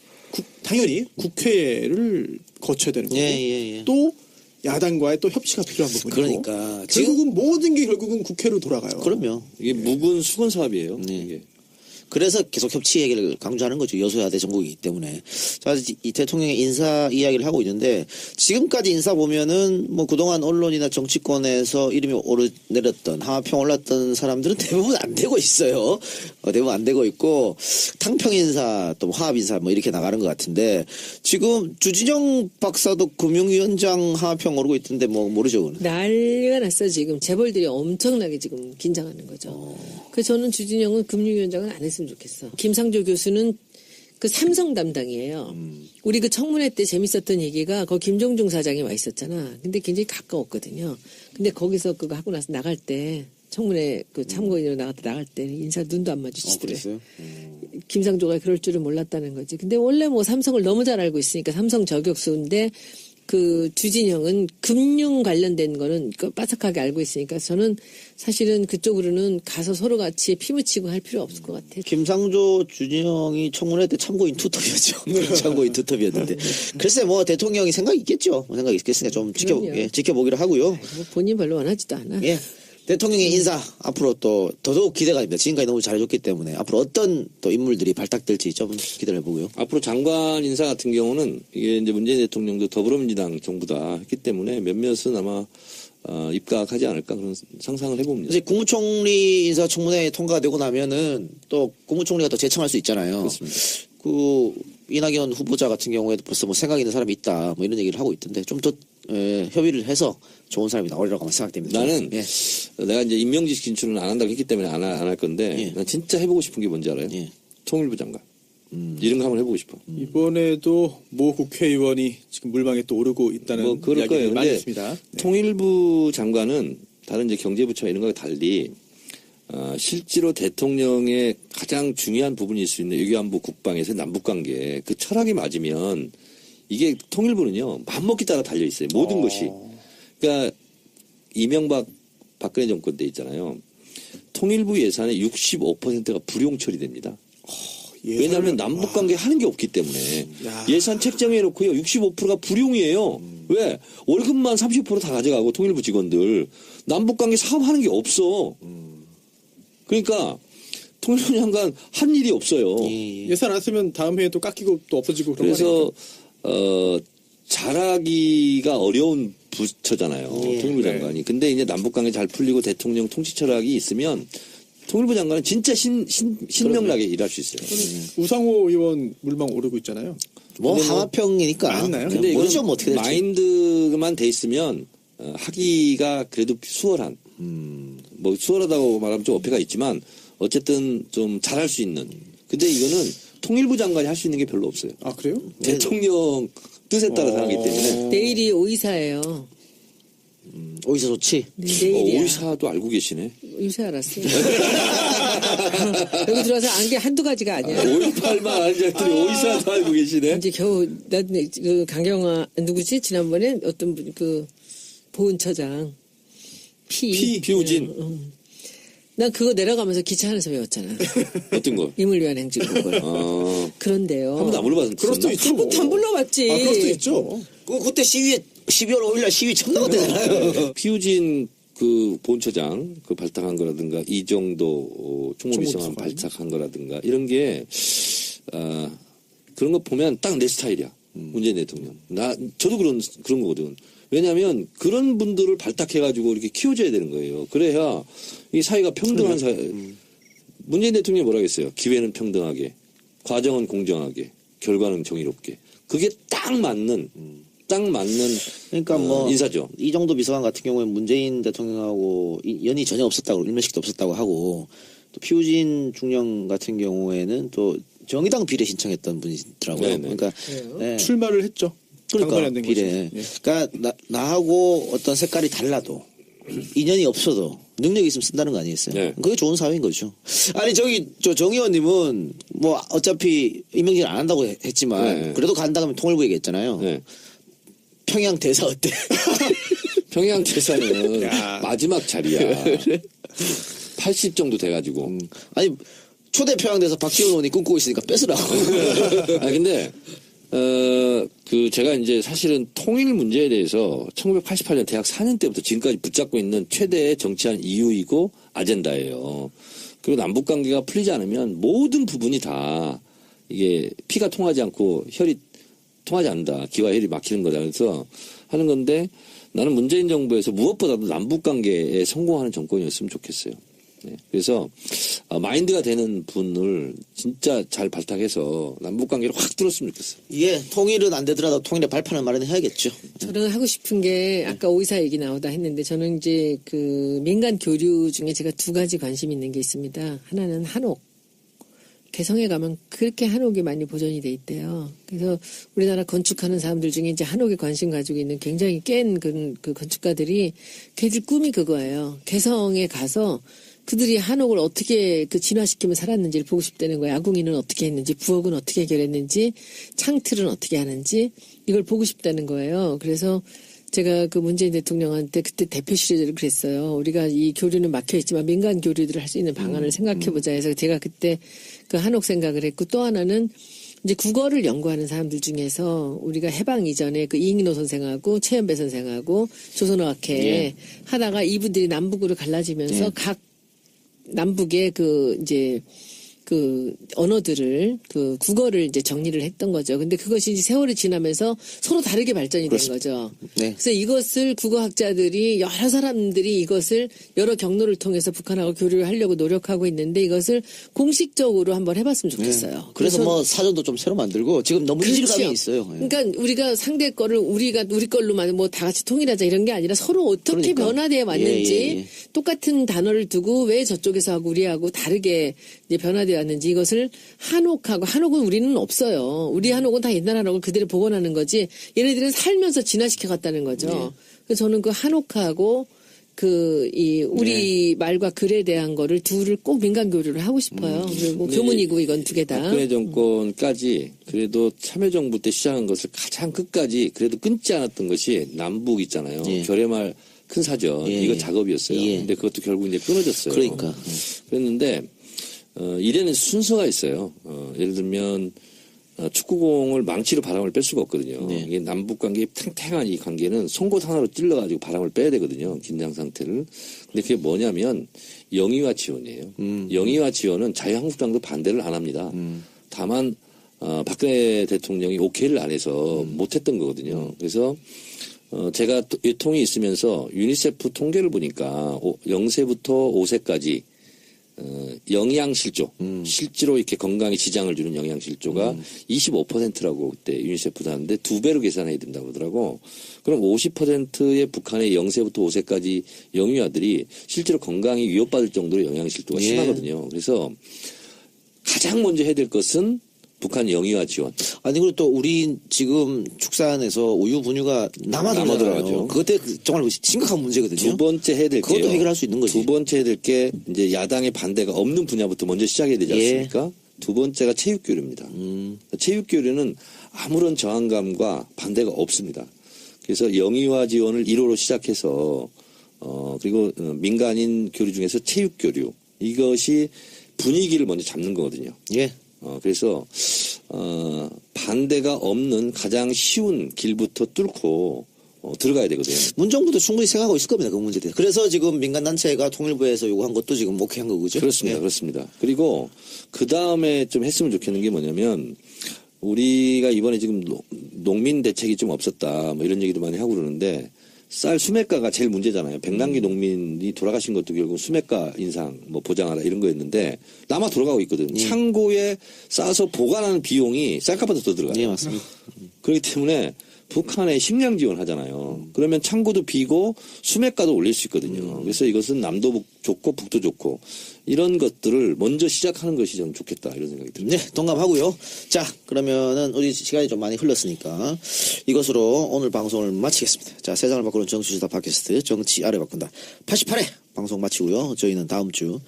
당연히 국회를 거쳐야 되는 거고 예. 또 야당과의 또 협치가 필요한 부분이고 그러니까 지금 결국은 모든 게 결국은 국회로 돌아가요. 그럼요. 이게 묵은 수건 사업이에요. 네. 이게. 그래서 계속 협치 얘기를 강조하는 거죠. 여소야대 정국이기 때문에. 자, 이 대통령의 인사 이야기를 하고 있는데 지금까지 인사 보면은 뭐 그동안 언론이나 정치권에서 이름이 오르내렸던 하마평 올랐던 사람들은 대부분 안 되고 있어요. 대부분 안 되고 있고 탕평 인사 또 화합 인사 뭐 이렇게 나가는 것 같은데 지금 주진영 박사도 금융위원장 하마평 오르고 있던데 뭐 모르죠. 그건. 난리가 났어 지금 재벌들이 엄청나게 지금 긴장하는 거죠. 그래서 저는 주진영은 금융위원장은 안 했으면 좋겠어. 김상조 교수는 그 삼성 담당이에요. 우리 그 청문회 때 재밌었던 얘기가 거기 김종중 사장이 와 있었잖아. 근데 굉장히 가까웠거든요. 근데 거기서 그거 하고 나서 나갈 때 청문회 그 참고인으로 나갈 때 인사 눈도 안 마주치더래. 그랬어요? 김상조가 그럴 줄은 몰랐다는 거지. 근데 원래 뭐 삼성을 너무 잘 알고 있으니까 삼성 저격수인데 그 주진영은 금융 관련된 거는 빠삭하게 알고 있으니까 저는 사실은 그쪽으로는 가서 서로 같이 피 묻히고 할 필요 없을 것 같아. 김상조 주진영이 청문회 때 참고인 투톱이었죠. 참고인 투톱이었는데. 글쎄 뭐 대통령이 생각이 있겠죠. 뭐 생각이 있겠으니까 좀 그럼요. 지켜보기로 하고요. 뭐 본인 별로 원하지도 않아. 예. 대통령의 인사 앞으로 또 더더욱 기대가 됩니다. 지금까지 너무 잘해줬기 때문에 앞으로 어떤 또 인물들이 발탁될지 좀 기대를 해보고요. 앞으로 장관 인사 같은 경우는 이게 이제 문재인 대통령도 더불어민주당 정부다 했기 때문에 몇몇은 아마 입각하지 않을까 그런 상상을 해봅니다. 이제 국무총리 인사 청문회 통과되고 나면은 또 국무총리가 또 재청할 수 있잖아요. 그렇습니다. 그 이낙연 후보자 같은 경우에도 벌써 뭐 생각 있는 사람이 있다 뭐 이런 얘기를 하고 있던데 좀 더 협의를 해서 좋은 사람이 나오리라고 생각됩니다. 나는 예. 내가 이제 임명직 진출은 안 한다고 했기 때문에 안 할 건데 예. 난 진짜 해보고 싶은 게 뭔지 알아요? 예. 통일부 장관. 이런 거 한번 해보고 싶어. 이번에도 모 국회의원이 지금 물망에 또 오르고 있다는 뭐 그럴 이야기를 거예요. 많이 근데 했습니다. 네. 통일부 장관은 다른 이제 경제부처 이런 거와 달리 실제로 대통령의 가장 중요한 부분일 수 있는 외교안보 국방에서 남북관계 그 철학이 맞으면 이게 통일부는요 맘먹기 따라 달려 있어요. 모든 것이. 그러니까 이명박 박근혜 정권 때 있잖아요. 통일부 예산의 65%가 불용 처리됩니다. 왜냐하면 남북관계 하는 게 없기 때문에 예산 책정해놓고요 65%가 불용이에요. 왜? 월급만 30% 다 가져가고 통일부 직원들 남북관계 사업하는 게 없어. 그러니까 통일부 장관 한 일이 없어요. 예산 안 쓰면 다음 해에 또 깎이고 또 없어지고 그런 그래서 잘하기가 어려운 부처잖아요. 통일부 장관이. 근데 이제 남북관계 잘 풀리고 대통령 통치 철학이 있으면 통일부 장관은 진짜 신명나게 일할 수 있어요. 우상호 의원 물망 오르고 있잖아요. 뭐 근데 뭐 하마평이니까. 맞나요? 근데 이건 모르죠 뭐 어떻게 될지. 마인드만 돼 있으면 하기가 그래도 수월한. 뭐 수월하다고 말하면 좀 어폐가 있지만 어쨌든 좀 잘할 수 있는. 근데 이거는 통일부 장관이 할 수 있는 게 별로 없어요. 아 그래요? 대통령 뜻에 따라 하기 때문에. 내일이 오이사예요. 오이사 좋지. 내일이야. 오이사도 알고 계시네. 요새 알았어. 여기 들어와서 안 게 한두 가지가 아니야. 5.18만 앉았더니 오이사도 알고 계시네. 이제 겨우 그 강경화 누구지 지난번에 어떤 분 그 보훈처장 피우진. 난 그거 내려가면서 기차 안에서 배웠잖아. 어떤 거? 임을 위한 행진곡을. 그런데요. 한 번도 안 불러봤는데. 그럴 수도 있죠. 한 번도 안 불러봤지. 그럴 수도 있죠. 그때 시위에 12월 5일날 시위 처음 나갔대잖아요. 피우진 그 본처장 그 발탁한 거라든가 이 정도 총무비서관 발탁한 거라든가 이런 게 그런 거 보면 딱 내 스타일이야. 문재인 대통령. 저도 그런 거거든. 왜냐하면 그런 분들을 발탁해가지고 이렇게 키워줘야 되는 거예요. 그래야 이 사회가 평등한 사회. 문재인 대통령이 뭐라 했어요? 기회는 평등하게, 과정은 공정하게, 결과는 정의롭게. 그게 딱 맞는 그러니까 뭐 인사죠. 이 정도 비서관 같은 경우에 문재인 대통령하고 연이 전혀 없었다고 일면식도 없었다고 하고 또 피우진 중령 같은 경우에는 또 정의당 비례 신청했던 분이더라고요. 네네. 그러니까 네. 출마를 했죠. 당선이 그러니까 안 된 비례. 거죠. 예. 그러니까 나하고 어떤 색깔이 달라도 인연이 없어도 능력이 있으면 쓴다는 거 아니겠어요? 네. 그게 좋은 사회인 거죠. 아니 정 의원님은 뭐 어차피 임명진 안 한다고 했지만 네. 그래도 간다면 통일부 얘기했잖아요. 네. 평양 대사 어때? 평양 대사는 야. 마지막 자리야. 80 정도 돼가지고. 아니 초대 평양 대사 박지원 의원이 꿈꾸고 있으니까 뺏으라고. 근데 제가 이제 사실은 통일 문제에 대해서 1988년 대학 4년 때부터 지금까지 붙잡고 있는 최대의 정치한 이유이고 아젠다예요. 그리고 남북 관계가 풀리지 않으면 모든 부분이 다 이게 피가 통하지 않고 혈이 통하지 않는다. 기와 혈이 막히는 거다. 그래서 하는 건데 나는 문재인 정부에서 무엇보다도 남북 관계에 성공하는 정권이었으면 좋겠어요. 네. 그래서 마인드가 되는 분을 진짜 잘 발탁해서 남북 관계를 확 뚫었으면 좋겠어요. 예, 통일은 안 되더라도 통일의 발판을 마련해야겠죠. 저는 하고 싶은 게 아까 오이사 얘기 나오다 했는데 저는 이제 그 민간 교류 중에 제가 두 가지 관심 있는 게 있습니다. 하나는 한옥. 개성에 가면 그렇게 한옥이 많이 보존이 돼 있대요. 그래서 우리나라 건축하는 사람들 중에 이제 한옥에 관심 가지고 있는 굉장히 깬 그 건축가들이 걔들 꿈이 그거예요. 개성에 가서 그들이 한옥을 어떻게 그 진화시키면 살았는지를 보고 싶다는 거예요. 아궁이는 어떻게 했는지, 부엌은 어떻게 해결했는지, 창틀은 어떻게 하는지 이걸 보고 싶다는 거예요. 그래서 제가 그 문재인 대통령한테 그때 대표실에를 그랬어요. 우리가 이 교류는 막혀 있지만 민간 교류들을 할 수 있는 방안을 생각해보자 해서 제가 그때 그 한옥 생각을 했고 또 하나는 이제 국어를 연구하는 사람들 중에서 우리가 해방 이전에 그 이익노 선생하고 최연배 선생하고 조선어학회 하다가 이분들이 남북으로 갈라지면서 각 남북의 그 이제 그 언어들을 그 국어를 이제 정리를 했던 거죠. 근데 그것이 이제 세월이 지나면서 서로 다르게 발전이 된 거죠. 네. 그래서 이것을 국어학자들이 여러 사람들이 이것을 여러 경로를 통해서 북한하고 교류를 하려고 노력하고 있는데 이것을 공식적으로 한번 해봤으면 좋겠어요. 그래서 뭐 사전도 좀 새로 만들고 지금 너무 이질감이 있어요. 예. 그러니까 우리가 상대 거를 우리 걸로만 뭐 다 같이 통일하자 이런 게 아니라 서로 어떻게 그러니까. 변화되어 왔는지 예. 똑같은 단어를 두고 왜 저쪽에서 하고 우리하고 다르게 이제 변화되어 왔는지 이것을 한옥은 우리는 없어요. 우리 한옥은 다 옛날 한옥을 그대로 복원하는 거지 얘네들은 살면서 진화시켜 갔다는 거죠. 그래서 저는 그 한옥하고 우리 말과 글에 대한 거를 둘을 꼭 민간 교류를 하고 싶어요. 그리고 교문이고 이건 두 개 다. 박근혜 정권까지 그래도 참여정부 때 시작한 것을 가장 끝까지 그래도 끊지 않았던 것이 남북 있잖아요. 결의말 큰 사전 이거 작업이었어요. 근데 그것도 결국 이제 끊어졌어요. 그러니까. 그랬는데 일에는 순서가 있어요. 예를 들면 축구공을 망치로 바람을 뺄 수가 없거든요. 이게 남북 관계 탱탱한 이 관계는 송곳 하나로 찔러가지고 바람을 빼야 되거든요. 긴장 상태를. 근데 그게 뭐냐면 영의와 지원이에요. 영의와 지원은 자유한국당도 반대를 안 합니다. 다만 박근혜 대통령이 오케이를 안 해서 못했던 거거든요. 그래서 제가 유통이 있으면서 유니세프 통계를 보니까 0세부터 5세까지 영양실조, 실제로 이렇게 건강에 지장을 주는 영양실조가 25%라고 그때 유니세프도 하는데 2배로 계산해야 된다고 하더라고. 그럼 50%의 북한의 0세부터 5세까지 영유아들이 실제로 건강이 위협받을 정도로 영양실조가 심하거든요. 그래서 가장 먼저 해야 될 것은 북한 영유아 지원. 아니 그리고 또 우리 지금 축산에서 우유 분유가 남아들어가죠. 남아들어가죠. 그때 정말 심각한 문제거든요. 두 번째 해야 될 게요. 그것도 해결할 수 있는 거지. 두 번째 해야 될 게 이제 야당의 반대가 없는 분야부터 먼저 시작해야 되지 않습니까? 두 번째가 체육교류입니다. 체육교류는 아무런 저항감과 반대가 없습니다. 그래서 영유아 지원을 1호로 시작해서 그리고 민간인 교류 중에서 체육 교류. 이것이 분위기를 먼저 잡는 거거든요. 예. 그래서 반대가 없는 가장 쉬운 길부터 뚫고 들어가야 되거든요. 문정부도 충분히 생각하고 있을 겁니다. 그 문제에 대해서. 그래서 지금 민간단체가 통일부에서 요구한 것도 지금 오케이 한 거죠. 그렇습니다. 예. 그렇습니다. 그리고 그 다음에 좀 했으면 좋겠는 게 뭐냐면 우리가 이번에 지금 농민 대책이 좀 없었다 뭐 이런 얘기도 많이 하고 그러는데 쌀 수매가가 제일 문제잖아요. 백남기 농민이 돌아가신 것도 결국 수매가 인상 뭐 보장하라 이런 거였는데 남아 돌아가고 있거든. 예. 창고에 싸서 보관하는 비용이 쌀값보다 더 들어가요. 예, 맞습니다. 그렇기 때문에 북한에 식량 지원하잖아요. 그러면 창고도 비고 수매가도 올릴 수 있거든요. 그래서 이것은 남도 좋고 북도 좋고 이런 것들을 먼저 시작하는 것이 저는 좋겠다 이런 생각이 듭니다. 네, 동감하고요. 자, 그러면은 우리 시간이 좀 많이 흘렀으니까 이것으로 오늘 방송을 마치겠습니다. 자, 세상을 바꾸는 정치수다 팟캐스트 정치 아래 바꾼다 88회 방송 마치고요. 저희는 다음 주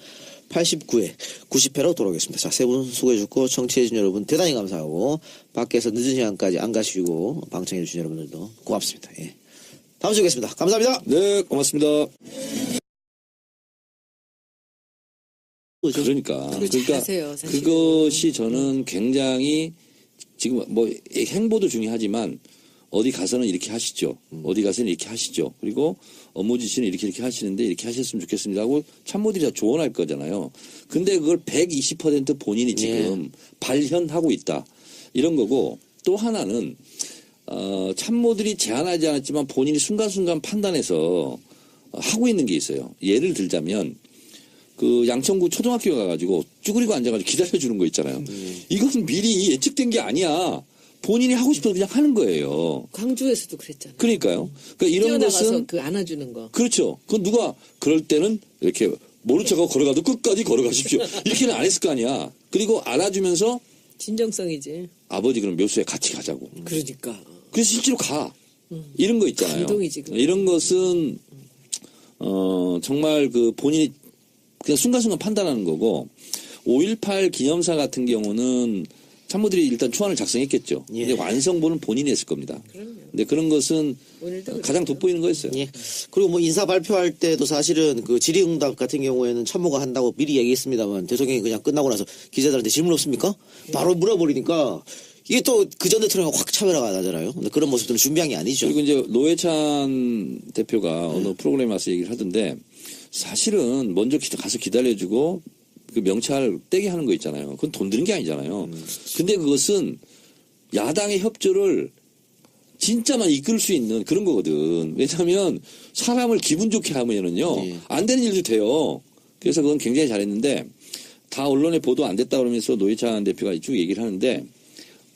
89회, 90회로 돌아오겠습니다. 자, 세 분 수고해주셨고 청취해주신 여러분 대단히 감사하고 밖에서 늦은 시간까지 안 가시고 방청해주신 여러분들도 고맙습니다. 예. 다음 주에 뵙겠습니다. 감사합니다. 네, 고맙습니다. 그러니까 잘하세요, 사실은. 그것이 저는 굉장히 지금 뭐 행보도 중요하지만 어디 가서는 이렇게 하시죠. 어디 가서는 이렇게 하시죠. 그리고 업무 지시는 이렇게 하시는데 이렇게 하셨으면 좋겠습니다 하고 참모들이 다 조언할 거잖아요. 근데 그걸 120% 본인이 지금 발현하고 있다. 이런 거고 또 하나는 참모들이 제안하지 않았지만 본인이 순간순간 판단해서 하고 있는 게 있어요. 예를 들자면 그 양천구 초등학교 가가지고 쭈그리고 앉아가지고 기다려주는 거 있잖아요. 이건 미리 예측된 게 아니야. 본인이 하고 싶어서 그냥 하는 거예요. 광주에서도 그랬잖아요. 그러니까요. 그러니까 이런 뛰어나가서 것은 그 안아주는 거. 그렇죠. 그건 누가 그럴 때는 이렇게 모른 척하고 걸어가도 끝까지 걸어가십시오. 이렇게는 안 했을 거 아니야. 그리고 알아주면서 진정성이지. 아버지 그럼 묘수에 같이 가자고. 그러니까. 그래서 실제로 가. 이런 거 있잖아요. 감동이지, 그거. 이런 것은 정말 그 본인이 그냥 순간순간 판단하는 거고 5.18 기념사 같은 경우는 참모들이 일단 초안을 작성했겠죠. 예. 근데 완성본은 본인이 했을 겁니다. 그럼요. 근데 그런 것은 오늘도 가장 돋보이는 거였어요. 예. 그리고 뭐 인사 발표할 때도 사실은 그 질의응답 같은 경우에는 참모가 한다고 미리 얘기했습니다만 대통령이 그냥 끝나고 나서 기자들한테 질문 없습니까? 바로 물어버리니까 이게 또 그 전 대통령과 확 차별화가 나잖아요. 근데 그런 모습들은 준비한 게 아니죠. 그리고 이제 노회찬 대표가 어느 프로그램에 와서 얘기를 하던데 사실은 먼저 가서 기다려주고 그 명찰 떼게 하는 거 있잖아요. 그건 돈 드는 게 아니잖아요. 근데 그것은 야당의 협조를 진짜만 이끌 수 있는 그런 거거든. 왜냐하면 사람을 기분 좋게 하면은요 안 되는 일도 돼요. 그래서 그건 굉장히 잘했는데 다 언론에 보도 안 됐다 그러면서 노회찬 대표가 쭉 얘기를 하는데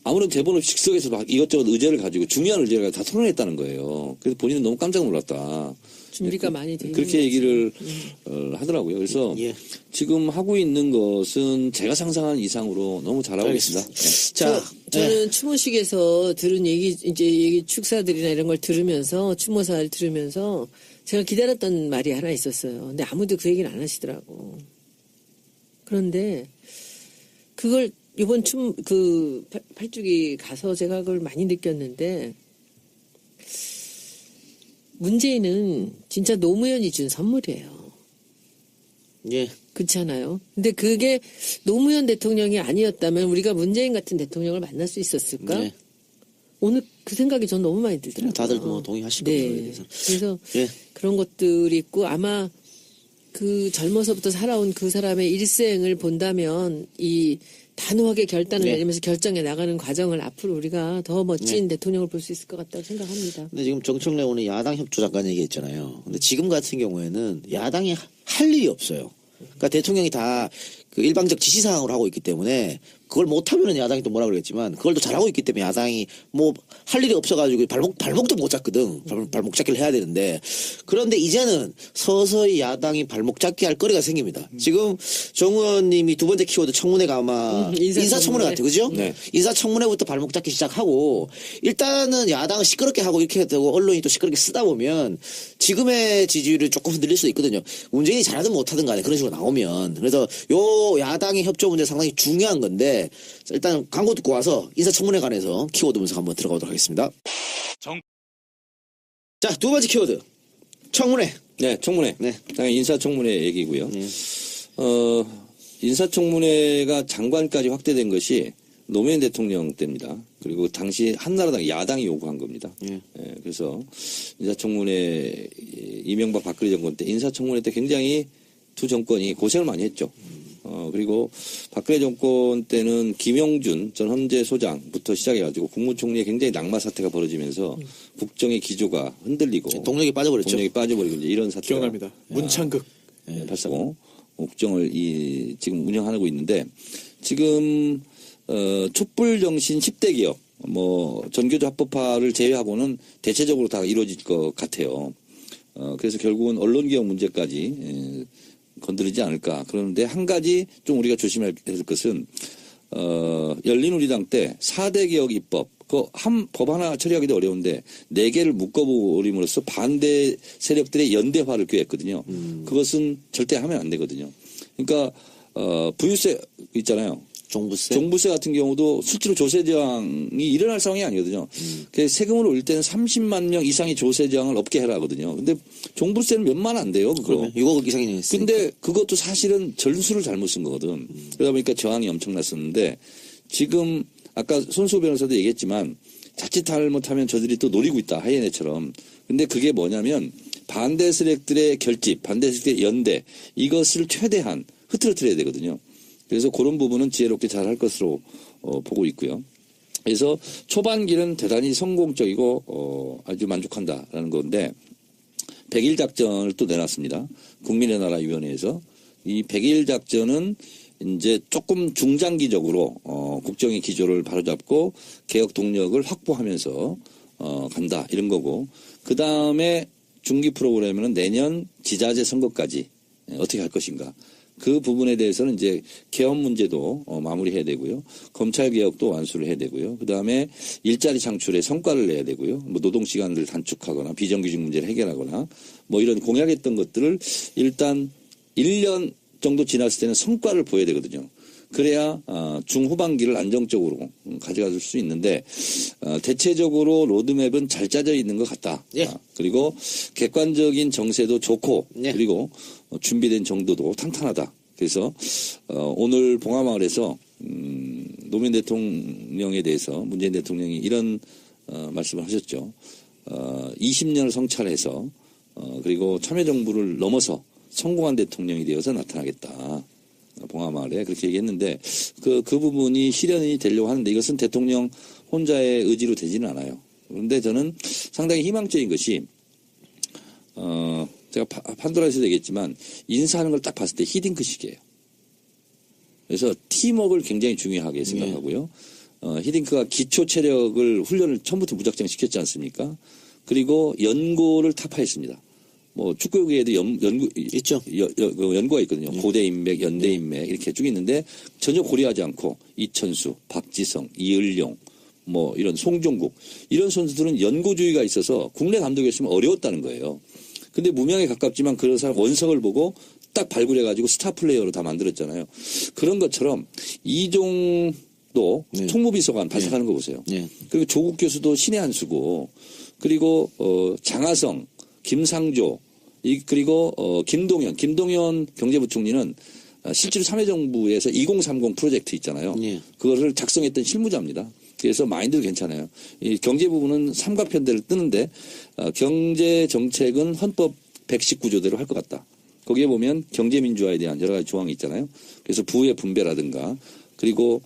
아무런 대본 없이 즉석에서 막 이것저것 의제를 가지고 중요한 의제를 가지고 다 토론했다는 거예요. 그래서 본인은 너무 깜짝 놀랐다. 준비가 많이 돼 있는 그렇게 거지. 얘기를 하더라고요. 그래서 예. 지금 하고 있는 것은 제가 상상한 이상으로 너무 잘하고 알겠습니다. 있습니다. 자, 저는 추모식에서 들은 얘기 축사들이나 이런 걸 들으면서 추모사를 들으면서 제가 기다렸던 말이 하나 있었어요. 근데 아무도 그 얘기를 안 하시더라고. 그런데 그걸 이번 팔뚝이 가서 제가 그걸 많이 느꼈는데 문재인은 진짜 노무현이 준 선물이에요. 예. 그렇잖아요. 근데 그게 노무현 대통령이 아니었다면 우리가 문재인 같은 대통령을 만날 수 있었을까? 예. 오늘 그 생각이 전 너무 많이 들더라고요. 다들 뭐 동의하실 겁니다. 네. 그래서. 그래서 예. 그런 것들이 있고 아마 그 젊어서부터 살아온 그 사람의 일생을 본다면 이 단호하게 결단을 네. 내리면서 결정해 나가는 과정을 앞으로 우리가 더 멋진 대통령을 볼 수 있을 것 같다고 생각합니다. 근데 지금 정청래 오늘 야당 협조 잠깐 얘기했잖아요. 근데 지금 같은 경우에는 야당이 할 일이 없어요. 그러니까 대통령이 다 그 일방적 지시사항으로 하고 있기 때문에 그걸 못하면 야당이 또 뭐라 그러겠지만 그걸 또 잘하고 있기 때문에 야당이 뭐 할 일이 없어가지고 발목도 못 잡거든. 발목 잡기를 해야 되는데 그런데 이제는 서서히 야당이 발목 잡기 할 거리가 생깁니다. 지금 정 의원님이 두 번째 키워드 청문회가 아마 인사청문회 같아요. 그죠? 네. 인사청문회부터 발목 잡기 시작하고 일단은 야당은 시끄럽게 하고 이렇게 되고 언론이 또 시끄럽게 쓰다 보면 지금의 지지율을 조금 흔들릴 수도 있거든요. 문재인이 잘하든 못하든 간에 그런 식으로 나오면 그래서 요 야당의 협조 문제 상당히 중요한 건데 일단 광고 듣고 와서 인사청문회 관해서 키워드 분석 한번 들어가도록 하겠습니다. 자, 두 번째 키워드. 청문회. 네, 청문회. 네. 당연히 인사청문회 얘기고요. 네. 인사청문회가 장관까지 확대된 것이 노무현 대통령 때입니다. 그리고 당시 한나라당 야당이 요구한 겁니다. 예. 예, 그래서 인사청문회 이명박 박근혜 정권 때 인사청문회 때 굉장히 두 정권이 고생을 많이 했죠. 그리고 박근혜 정권 때는 김영준 전 헌재 소장부터 시작해가지고 국무총리에 굉장히 낙마 사태가 벌어지면서 국정의 기조가 흔들리고 동력이 빠져버렸죠. 동력이 빠져버리고 이제 이런 사태가 기억납니다. 문창극. 발사고 국정을 지금 운영하고 있는데 지금 촛불 정신 10대 개혁 전교조 합법화를 제외하고는 대체적으로 다 이루어질 것 같아요. 그래서 결국은 언론 개혁 문제까지 건드리지 않을까. 그런데 한 가지 좀 우리가 조심해야 될 것은 열린우리당 때 4대 개혁 입법 법 하나 처리하기도 어려운데 4개를 묶어버림으로써 반대 세력들의 연대화를 꾀했거든요. 그것은 절대 하면 안 되거든요. 그러니까 부유세 있잖아요. 종부세 같은 경우도 실제로 조세 저항이 일어날 상황이 아니거든요. 그래서 세금을 올릴 때는 30만 명 이상의 조세 저항을 없게 해라 하거든요. 근데 종부세는 몇만 안 돼요, 그거. 6억 이상이 냈으니까. 근데 그것도 사실은 전수를 잘못 쓴 거거든. 그러다 보니까 저항이 엄청났었는데 지금 아까 손수호 변호사도 얘기했지만 자칫 잘못하면 저들이 또 노리고 있다, 하이에네처럼. 근데 그게 뭐냐면 반대 세력들의 결집, 반대 세력들의 연대 이것을 최대한 흐트러뜨려야 되거든요. 그래서 그런 부분은 지혜롭게 잘 할 것으로 보고 있고요. 그래서 초반기는 대단히 성공적이고 아주 만족한다라는 건데 100일 작전을 또 내놨습니다. 국민의 나라 위원회에서 이 100일 작전은 이제 조금 중장기적으로 국정의 기조를 바로잡고 개혁 동력을 확보하면서 간다 이런 거고 그 다음에 중기 프로그램은 내년 지자체 선거까지 어떻게 할 것인가. 그 부분에 대해서는 이제 개헌 문제도 마무리해야 되고요. 검찰 개혁도 완수를 해야 되고요. 그 다음에 일자리 창출에 성과를 내야 되고요. 노동 시간을 단축하거나 비정규직 문제를 해결하거나 이런 공약했던 것들을 일단 1년 정도 지났을 때는 성과를 보여야 되거든요. 그래야 중후반기를 안정적으로 가져갈 수 있는데 대체적으로 로드맵은 잘 짜져 있는 것 같다. 예. 그리고 객관적인 정세도 좋고 예. 그리고 준비된 정도도 탄탄하다. 그래서 오늘 봉화마을에서 노무현 대통령에 대해서 문재인 대통령이 이런 말씀을 하셨죠. 20년을 성찰해서 그리고 참여정부를 넘어서 성공한 대통령이 되어서 나타나겠다. 봉화마을에 그렇게 얘기했는데 그 부분이 실현이 되려고 하는데 이것은 대통령 혼자의 의지로 되지는 않아요. 그런데 저는 상당히 희망적인 것이 제가 판도라에서도 얘기했지만 인사하는 걸 딱 봤을 때 히딩크식이에요. 그래서 팀워크를 굉장히 중요하게 생각하고요. 히딩크가 기초 체력을 훈련을 처음부터 무작정 시켰지 않습니까? 그리고 연고를 타파했습니다. 축구계에도 연구 있죠. 연구가 있거든요. 고대 인맥, 연대 인맥 이렇게 쭉 있는데 전혀 고려하지 않고 이천수, 박지성, 이을용, 이런 송종국 이런 선수들은 연고주의가 있어서 국내 감독이었으면 어려웠다는 거예요. 근데 무명에 가깝지만 그런 사람 원석을 보고 딱 발굴해가지고 스타 플레이어로 다 만들었잖아요. 그런 것처럼 이종도 총무비서관 발탁하는 거 보세요. 그리고 조국 교수도 신의 한 수고 그리고 장하성, 김상조 그리고 김동연 경제부총리는 실제로 참여정부에서 2030 프로젝트 있잖아요. 그거를 작성했던 실무자입니다. 그래서 마인드도 괜찮아요. 이 경제 부분은 삼각편대를 뜨는데 경제 정책은 헌법 119조대로 할 것 같다. 거기에 보면 경제민주화에 대한 여러 가지 조항이 있잖아요. 그래서 부의 분배라든가 그리고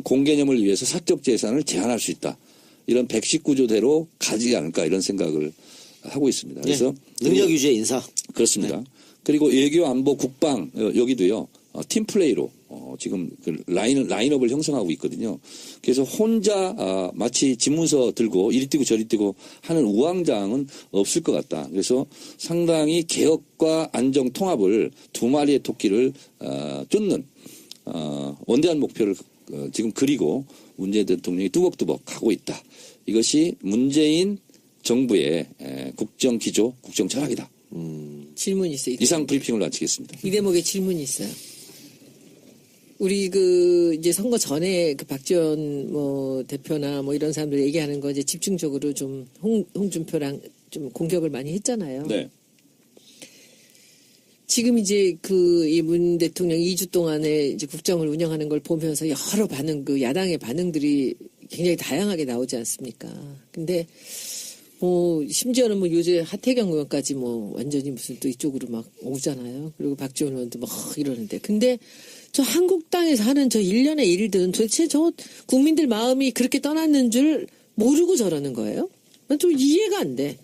공개념을 위해서 사적 재산을 제한할 수 있다. 이런 119조대로 가지 않을까 이런 생각을 하고 있습니다. 그래서 능력 유지의 인사. 그렇습니다. 그리고 외교, 안보, 국방 여기도요 팀플레이로 지금 그 라인업을 형성하고 있거든요. 그래서 혼자 마치 집문서 들고 이리 뛰고 저리 뛰고 하는 우왕좌왕은 없을 것 같다. 그래서 상당히 개혁과 안정 통합을 두 마리의 토끼를 쫓는 원대한 목표를 지금 그리고 문재인 대통령이 뚜벅뚜벅 가고 있다. 이것이 문재인 정부의 국정 기조, 국정 철학이다. 질문이 있어요. 이상 브리핑을 마치겠습니다. 이 대목에 질문이 있어요. 우리 이제 선거 전에 박지원 대표나 이런 사람들 얘기하는 거 이제 집중적으로 좀 홍준표랑 좀 공격을 많이 했잖아요. 네. 지금 이제 이 문 대통령 2주 동안에 이제 국정을 운영하는 걸 보면서 여러 반응, 야당의 반응들이 굉장히 다양하게 나오지 않습니까? 근데 심지어는 요새 하태경 의원까지 완전히 무슨 또 이쪽으로 막 오잖아요. 그리고 박지원 의원도 막 이러는데. 근데 저 한국당에서 하는 저 일련의 일들은 도대체 저 국민들 마음이 그렇게 떠났는 줄 모르고 저러는 거예요? 난 좀 이해가 안 돼.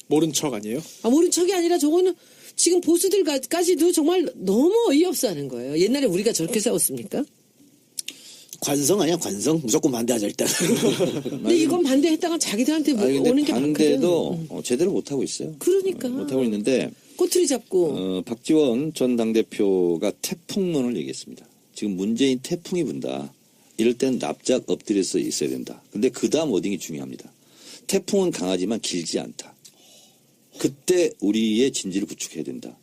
모른 척 아니에요? 모른 척이 아니라 저거는 지금 보수들까지도 정말 너무 어이없어 하는 거예요. 옛날에 우리가 저렇게 싸웠습니까? 관성 아니야, 관성? 무조건 반대하자, 일단. 근데 이건 반대했다가 자기들한테 오는 게 반대도 많거든. 제대로 못하고 있어요. 그러니까. 못하고 있는데 꼬투리 잡고. 박지원 전 당대표가 태풍론을 얘기했습니다. 지금 문재인 태풍이 분다. 이럴 땐 납작 엎드려서 있어야 된다. 근데 그 다음 워딩이 중요합니다. 태풍은 강하지만 길지 않다. 그때 우리의 진지를 구축해야 된다.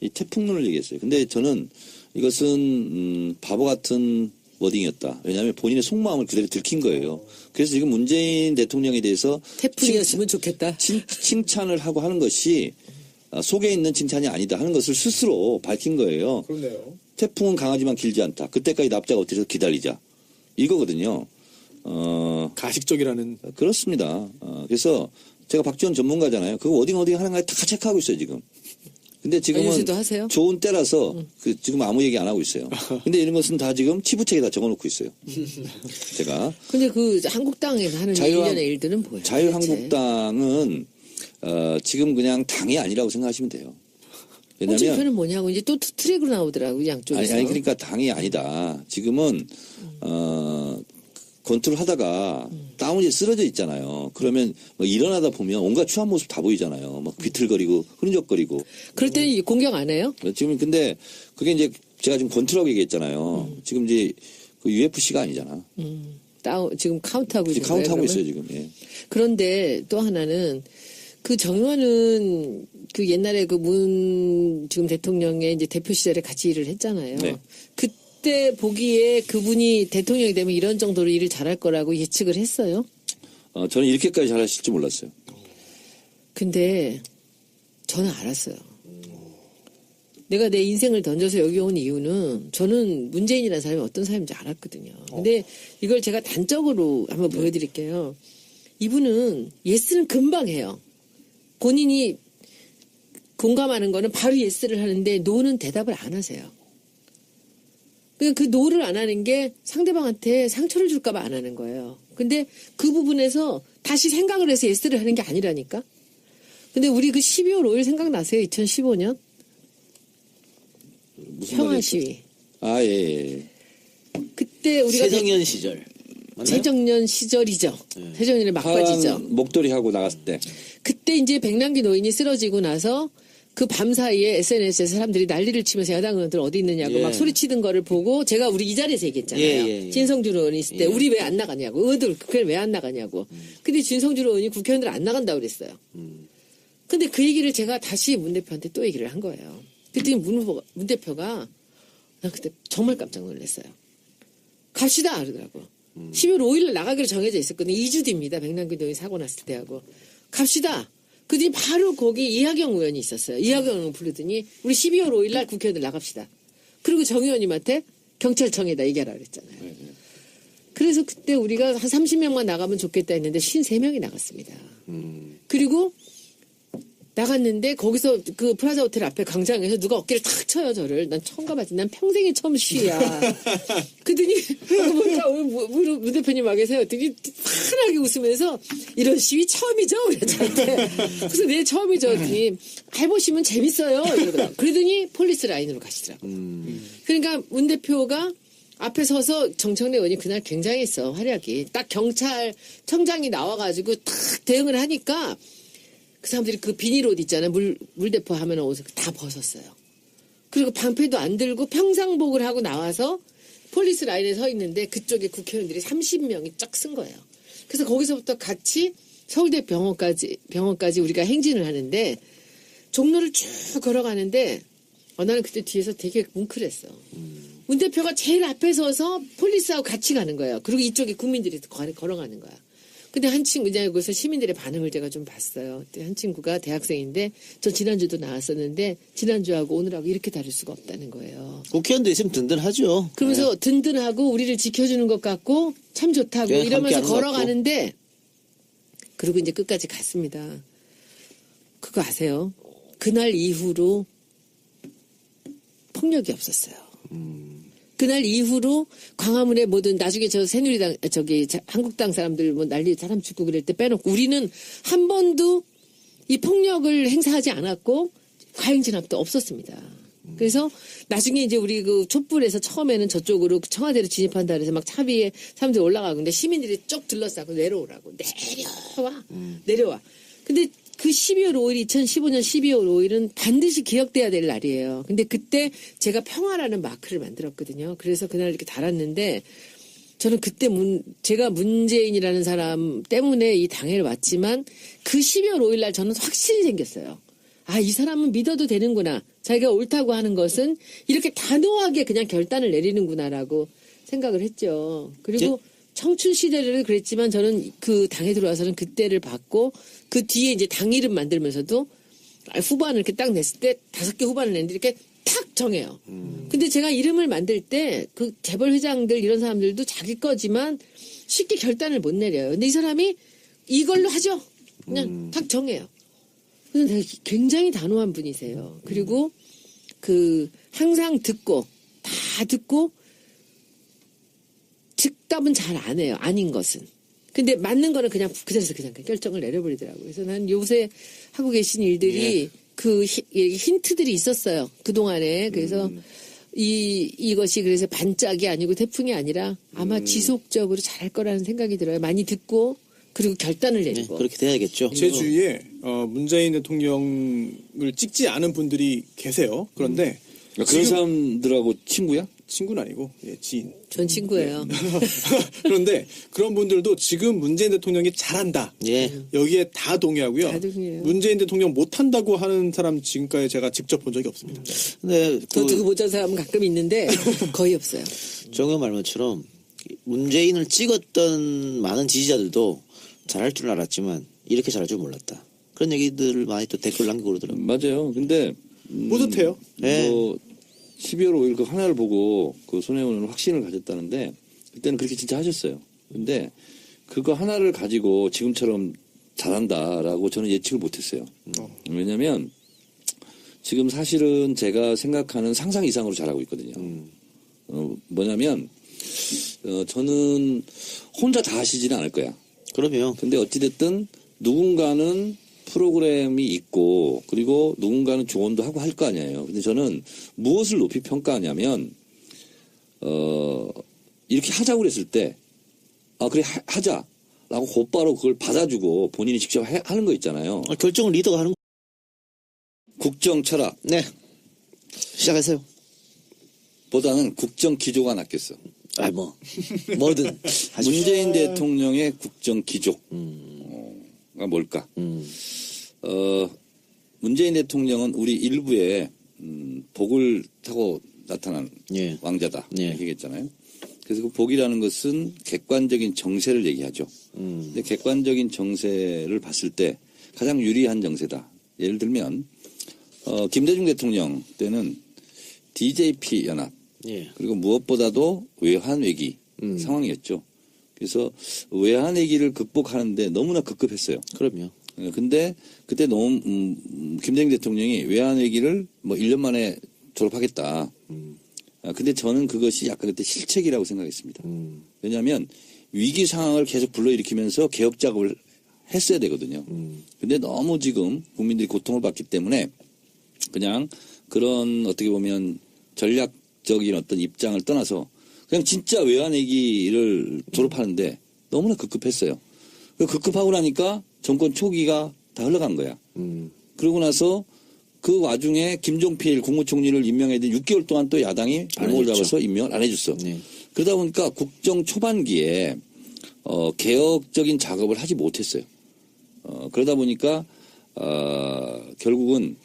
이 태풍론을 얘기했어요. 근데 저는 이것은 바보 같은 워딩이었다. 왜냐하면 본인의 속마음을 그대로 들킨 거예요. 그래서 지금 문재인 대통령에 대해서 태풍이었으면 좋겠다. 칭찬을 하고 하는 것이 속에 있는 칭찬이 아니다 하는 것을 스스로 밝힌 거예요. 그렇네요. 태풍은 강하지만 길지 않다. 그때까지 납작 엎드려서 기다리자. 이거거든요. 가식적이라는. 그렇습니다. 그래서 제가 박지원 전문가잖아요. 그거 어디 하는 거 다 체크하고 있어요, 지금. 근데 지금은 요새도 하세요? 좋은 때라서 지금 아무 얘기 안 하고 있어요. 근데 이런 것은 다 지금 치부책에 다 적어놓고 있어요. 제가. 근데 한국당에서 하는 일련의 일들은 뭐예요? 자유한국당은 지금 그냥 당이 아니라고 생각하시면 돼요. 왜냐면 홍준표는 뭐냐고 이제 또 트랙으로 나오더라고 양쪽에서. 아니 그러니까 당이 아니다. 지금은 권투를 하다가 다운이 쓰러져 있잖아요. 그러면 일어나다 보면 온갖 추한 모습 다 보이잖아요. 막 비틀거리고 흐느적거리고. 그럴 때는 공격 안 해요? 지금 근데 그게 이제 제가 지금 권투라고 얘기했잖아요. 지금 이제 그 UFC가 아니잖아. 지금 카운트하고 있는 거예요? 카운트하고 있어요 지금. 예. 그런데 또 하나는 정의원은 옛날에 지금 대통령의 이제 대표 시절에 같이 일을 했잖아요. 네. 그때 보기에 그분이 대통령이 되면 이런 정도로 일을 잘할 거라고 예측을 했어요. 저는 이렇게까지 잘하실 줄 몰랐어요. 근데 저는 알았어요. 내가 내 인생을 던져서 여기 온 이유는 저는 문재인이라는 사람이 어떤 사람인지 알았거든요. 근데 이걸 제가 단적으로 한번 보여드릴게요. 이분은 예스는 금방 해요. 본인이 공감하는 거는 바로 예스를 하는데 노는 대답을 안 하세요. 그 노를 안 하는 게 상대방한테 상처를 줄까봐 안 하는 거예요. 근데 그 부분에서 다시 생각을 해서 예스를 하는 게 아니라니까. 근데 우리 12월 5일 생각나세요? 2015년? 무슨 평화 말이었죠? 시위. 예. 그때 우리가 세정연 시절. 맞나요? 세정년 시절이죠. 세정년의 막바지죠. 하얀 목도리 하고 나갔을 때. 그때 이제 백남기 노인이 쓰러지고 나서 그 밤 사이에 SNS에서 사람들이 난리를 치면서 야당 의원들 어디 있느냐고 막 소리치던 거를 보고 제가 우리 이 자리에서 얘기했잖아요. 진성준 의원이 있을 때 우리 왜 안 나가냐고. 의원들 국회를 왜 안 나가냐고. 근데 진성준 의원이 국회의원들 안 나간다고 그랬어요. 근데 그 얘기를 제가 다시 문 대표한테 또 얘기를 한 거예요. 그랬더니 문 대표가 나 그때 정말 깜짝 놀랐어요. 갑시다 그러더라고. 12월 5일날 나가기로 정해져 있었거든요. 2주 뒤입니다. 백남기 노인 사고 났을 때하고. 갑시다. 그랬더니 바로 거기 이하경 의원이 있었어요. 이하경 의원 부르더니 우리 12월 5일날 국회의원들 나갑시다. 그리고 정 의원님한테 경찰청에다 얘기하라 그랬잖아요. 그래서 그때 우리가 한 30명만 나가면 좋겠다 했는데 53명이 나갔습니다. 그리고 나갔는데 거기서 그 프라자 호텔 앞에 광장에서 누가 어깨를 탁 쳐요 저를. 난 처음 가봤지. 난 평생에 처음 시위야. 그러더니 오늘 문 대표님 와 계세요. 되게 환하게 웃으면서 이런 시위 처음이죠? 그래 저한테. 그래서 네 처음이죠. 그랬더니 해보시면 재밌어요. 이러더라고요. 그러더니 폴리스 라인으로 가시더라고요. 그러니까 문 대표가 앞에 서서 정청래 의원이 그날 굉장했어. 활약이. 딱 경찰청장이 나와가지고 탁 대응을 하니까 그 사람들이 그 비닐옷 있잖아요. 물대포 하면 옷을 다 벗었어요. 그리고 방패도 안 들고 평상복을 하고 나와서 폴리스 라인에 서 있는데 그쪽에 국회의원들이 30명이 쫙 쓴 거예요. 그래서 거기서부터 같이 서울대 병원까지 우리가 행진을 하는데 종로를 쭉 걸어가는데 나는 그때 뒤에서 되게 뭉클했어. 문 대표가 제일 앞에 서서 폴리스하고 같이 가는 거예요. 그리고 이쪽에 국민들이 걸어가는 거야. 근데 한 친구, 이제 거기서 시민들의 반응을 제가 좀 봤어요. 그때 한 친구가 대학생인데, 저 지난주도 나왔었는데, 지난주하고 오늘하고 이렇게 다를 수가 없다는 거예요. 국회의원도 있으면 든든하죠. 그러면서 든든하고 우리를 지켜주는 것 같고, 참 좋다고 네, 이러면서 함께하는 것 걸어가는데, 그리고 이제 끝까지 갔습니다. 그거 아세요? 그날 이후로 폭력이 없었어요. 그날 이후로 광화문에 모든 나중에 저 새누리당 한국당 사람들 뭐 난리 사람 죽고 그럴 때 빼놓고 우리는 한 번도 이 폭력을 행사하지 않았고 과잉 진압도 없었습니다. 그래서 나중에 이제 우리 그 촛불에서 처음에는 저쪽으로 청와대로 진입한다 그래서 막 차 위에 사람들이 올라가고 근데 시민들이 쭉 둘러싸고 내려오라고 내려와. 근데 그 12월 5일 2015년 12월 5일은 반드시 기억돼야 될 날이에요. 근데 그때 제가 평화라는 마크를 만들었거든요. 그래서 그날 이렇게 달았는데 저는 그때 제가 문재인이라는 사람 때문에 이 당회를 왔지만 그 12월 5일 날 저는 확신이 생겼어요. 아, 이 사람은 믿어도 되는구나. 자기가 옳다고 하는 것은 이렇게 단호하게 그냥 결단을 내리는구나라고 생각을 했죠. 그리고 청춘 시대를 그랬지만 저는 그 당에 들어와서는 그때를 봤고 그 뒤에 이제 당 이름 만들면서도 후반을 이렇게 딱 냈을 때 5개 후반을 냈는데 이렇게 탁 정해요. 근데 제가 이름을 만들 때 그 재벌 회장들 이런 사람들도 자기 거지만 쉽게 결단을 못 내려요. 근데 이 사람이 이걸로 하죠. 그냥 탁 정해요. 그래서 되게 굉장히 단호한 분이세요. 그리고 그 항상 듣고 다 듣고 즉답은 잘 안 해요. 아닌 것은. 근데 맞는 거는 그냥 그 자리에서 그냥 결정을 내려버리더라고요. 그래서 난 요새 하고 계신 일들이 그 힌트들이 있었어요. 그동안에. 그래서 이것이 그래서 반짝이 아니고 태풍이 아니라 아마 지속적으로 잘할 거라는 생각이 들어요. 많이 듣고 그리고 결단을 내리고. 그렇게 돼야겠죠. 제 주위에 문재인 대통령을 찍지 않은 분들이 계세요. 그런데 그런 사람들하고 친구야? 친구는 아니고 지인. 전 친구예요. 그런데 그런 분들도 지금 문재인 대통령이 잘한다. 예. 여기에 다 동의하고요. 다 동의해요. 문재인 대통령 못한다고 하는 사람 지금까지 제가 직접 본 적이 없습니다. 근데 더 두고 보자 사람은 가끔 있는데 거의 없어요. 정현 말처럼 문재인을 찍었던 많은 지지자들도 잘할 줄 알았지만 이렇게 잘할 줄 몰랐다. 그런 얘기들을 많이 또 댓글 남기고 그러더라고요. 맞아요. 근데 뿌듯해요. 뭐 12월 5일 그 하나를 보고 그 손혜원은 확신을 가졌다는데 그때는 그렇게 진짜 하셨어요. 근데 그거 하나를 가지고 지금처럼 잘한다라고 저는 예측을 못했어요. 왜냐하면 지금 사실은 제가 생각하는 상상 이상으로 잘하고 있거든요. 뭐냐면 저는 혼자 다 하시지는 않을 거야. 그럼요. 근데 어찌됐든 누군가는 프로그램이 있고 그리고 누군가는 조언도 하고 할 거 아니에요. 근데 저는 무엇을 높이 평가하냐면 이렇게 하자고 그랬을 때 그래 하자라고 곧바로 그걸 받아주고 본인이 직접 하는 거 있잖아요. 결정을 리더가 하는 거. 국정 철학 네. 시작하세요. 보다는 국정 기조가 낫겠어. 뭐든 문재인 대통령의 국정 기조가 뭘까? 문재인 대통령은 우리 일부에 복을 타고 나타난 예. 왕자다 예. 얘기했잖아요. 그래서 그 복이라는 것은 객관적인 정세를 얘기하죠. 근데 객관적인 정세를 봤을 때 가장 유리한 정세다. 예를 들면 김대중 대통령 때는 DJP 연합 예. 그리고 무엇보다도 외환위기 상황이었죠. 그래서 외환위기를 극복하는데 너무나 급급했어요. 그럼요. 근데 그때 너무 김대중 대통령이 외환위기를 뭐 1년 만에 졸업하겠다. 근데 저는 그것이 약간 그때 실책이라고 생각했습니다. 왜냐하면 위기 상황을 계속 불러일으키면서 개혁 작업을 했어야 되거든요. 근데 너무 지금 국민들이 고통을 받기 때문에 그냥 그런 어떻게 보면 전략적인 어떤 입장을 떠나서 그냥 진짜 외환위기를 졸업하는데 너무나 급급했어요. 급급하고 나니까 정권 초기가 다 흘러간 거야. 그러고 나서 그 와중에 김종필 국무총리를 임명해야 된 6개월 동안 또 야당이 발목을 잡아서 임명을 안 해줬어. 네. 그러다 보니까 국정 초반기에 개혁적인 작업을 하지 못했어요. 그러다 보니까 결국은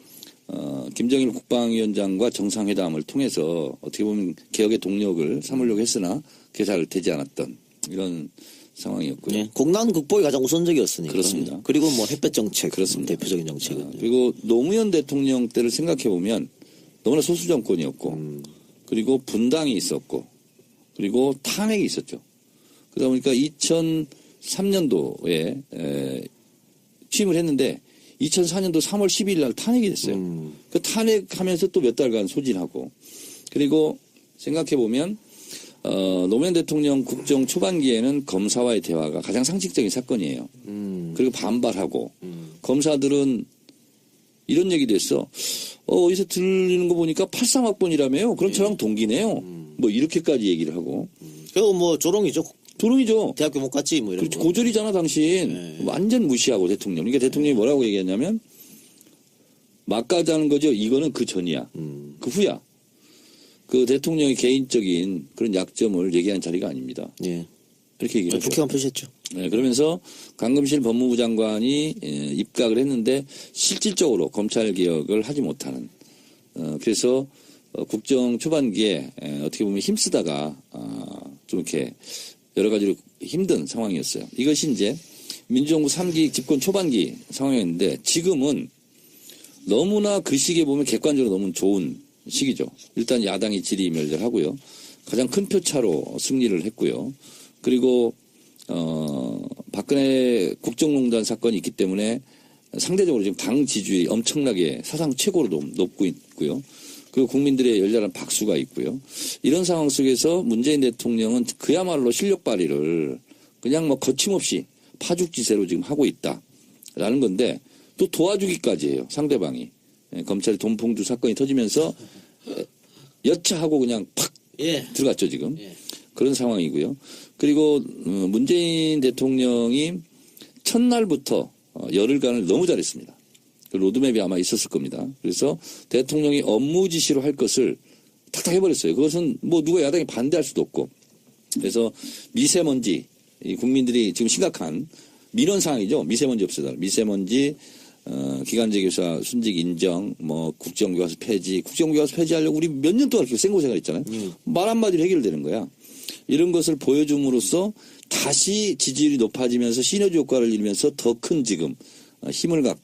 김정일 국방위원장과 정상회담을 통해서 어떻게 보면 개혁의 동력을 삼으려고 했으나 그게 잘 되지 않았던 이런 상황이었고요. 네. 국난 극복이 가장 우선적이었으니까. 그렇습니다. 그리고 뭐 햇볕 정책. 그렇습니다. 대표적인 정책은. 그리고 노무현 대통령 때를 생각해 보면 너무나 소수 정권이었고, 그리고 분당이 있었고, 그리고 탄핵이 있었죠. 그러다 보니까 2003년도에 취임을 했는데 2004년도 3월 12일 날 탄핵이 됐어요. 그 탄핵하면서 또 몇 달간 소진하고, 그리고 생각해 보면 노무현 대통령 국정 초반기에는 검사와의 대화가 가장 상식적인 사건이에요. 그리고 반발하고 검사들은 이런 얘기도 했어. 어디서 들리는 거 보니까 83학번이라며요. 그럼 저랑 동기네요. 뭐 이렇게까지 얘기를 하고. 그리고 뭐 조롱이죠. 조롱이죠. 대학교 못 갔지 뭐 이런 그렇지, 거. 고졸이잖아 당신. 완전 무시하고 대통령. 그러니까 대통령이 뭐라고 얘기했냐면 막가자는 거죠. 이거는 그 전이야. 그 후야. 그 대통령의 개인적인 그런 약점을 얘기한 자리가 아닙니다. 예. 이렇게 얘기를 국회의원 표시했죠. 네, 그러면서 강금실 법무부 장관이 입각을 했는데 실질적으로 검찰 개혁을 하지 못하는. 그래서 국정 초반기에 어떻게 보면 힘쓰다가 좀 이렇게 여러 가지로 힘든 상황이었어요. 이것이 이제 민주정부 3기 집권 초반기 상황이었는데 지금은 너무나 그 시기에 보면 객관적으로 너무 좋은 시기죠. 일단 야당이 질의멸렬하고요. 가장 큰 표차로 승리를 했고요. 그리고 박근혜 국정농단 사건이 있기 때문에 상대적으로 지금 당 지지율이 엄청나게 사상 최고로 높고 있고요. 그리고 국민들의 열렬한 박수가 있고요. 이런 상황 속에서 문재인 대통령은 그야말로 실력 발휘를 그냥 뭐 거침없이 파죽지세로 지금 하고 있다라는 건데 또 도와주기까지 해요. 상대방이. 검찰의 돈봉투 사건이 터지면서 여차하고 그냥 팍 예. 들어갔죠 지금. 예. 그런 상황이고요. 그리고 문재인 대통령이 첫날부터 열흘간을 너무 잘했습니다. 그 로드맵이 아마 있었을 겁니다. 그래서 대통령이 업무 지시로 할 것을 탁탁 해버렸어요. 그것은 뭐 누가 야당이 반대할 수도 없고. 그래서 미세먼지, 이 국민들이 지금 심각한 민원 상황이죠. 미세먼지 없애달. 미세먼지, 기간제 교사 순직 인정, 뭐 국정교과서 폐지, 국정교과서 폐지하려고 우리 몇 년 동안 이렇게 생고생을 했잖아요. 말 한마디로 해결되는 거야. 이런 것을 보여줌으로써 다시 지지율이 높아지면서 시너지 효과를 이루면서 더 큰 지금 힘을 갖고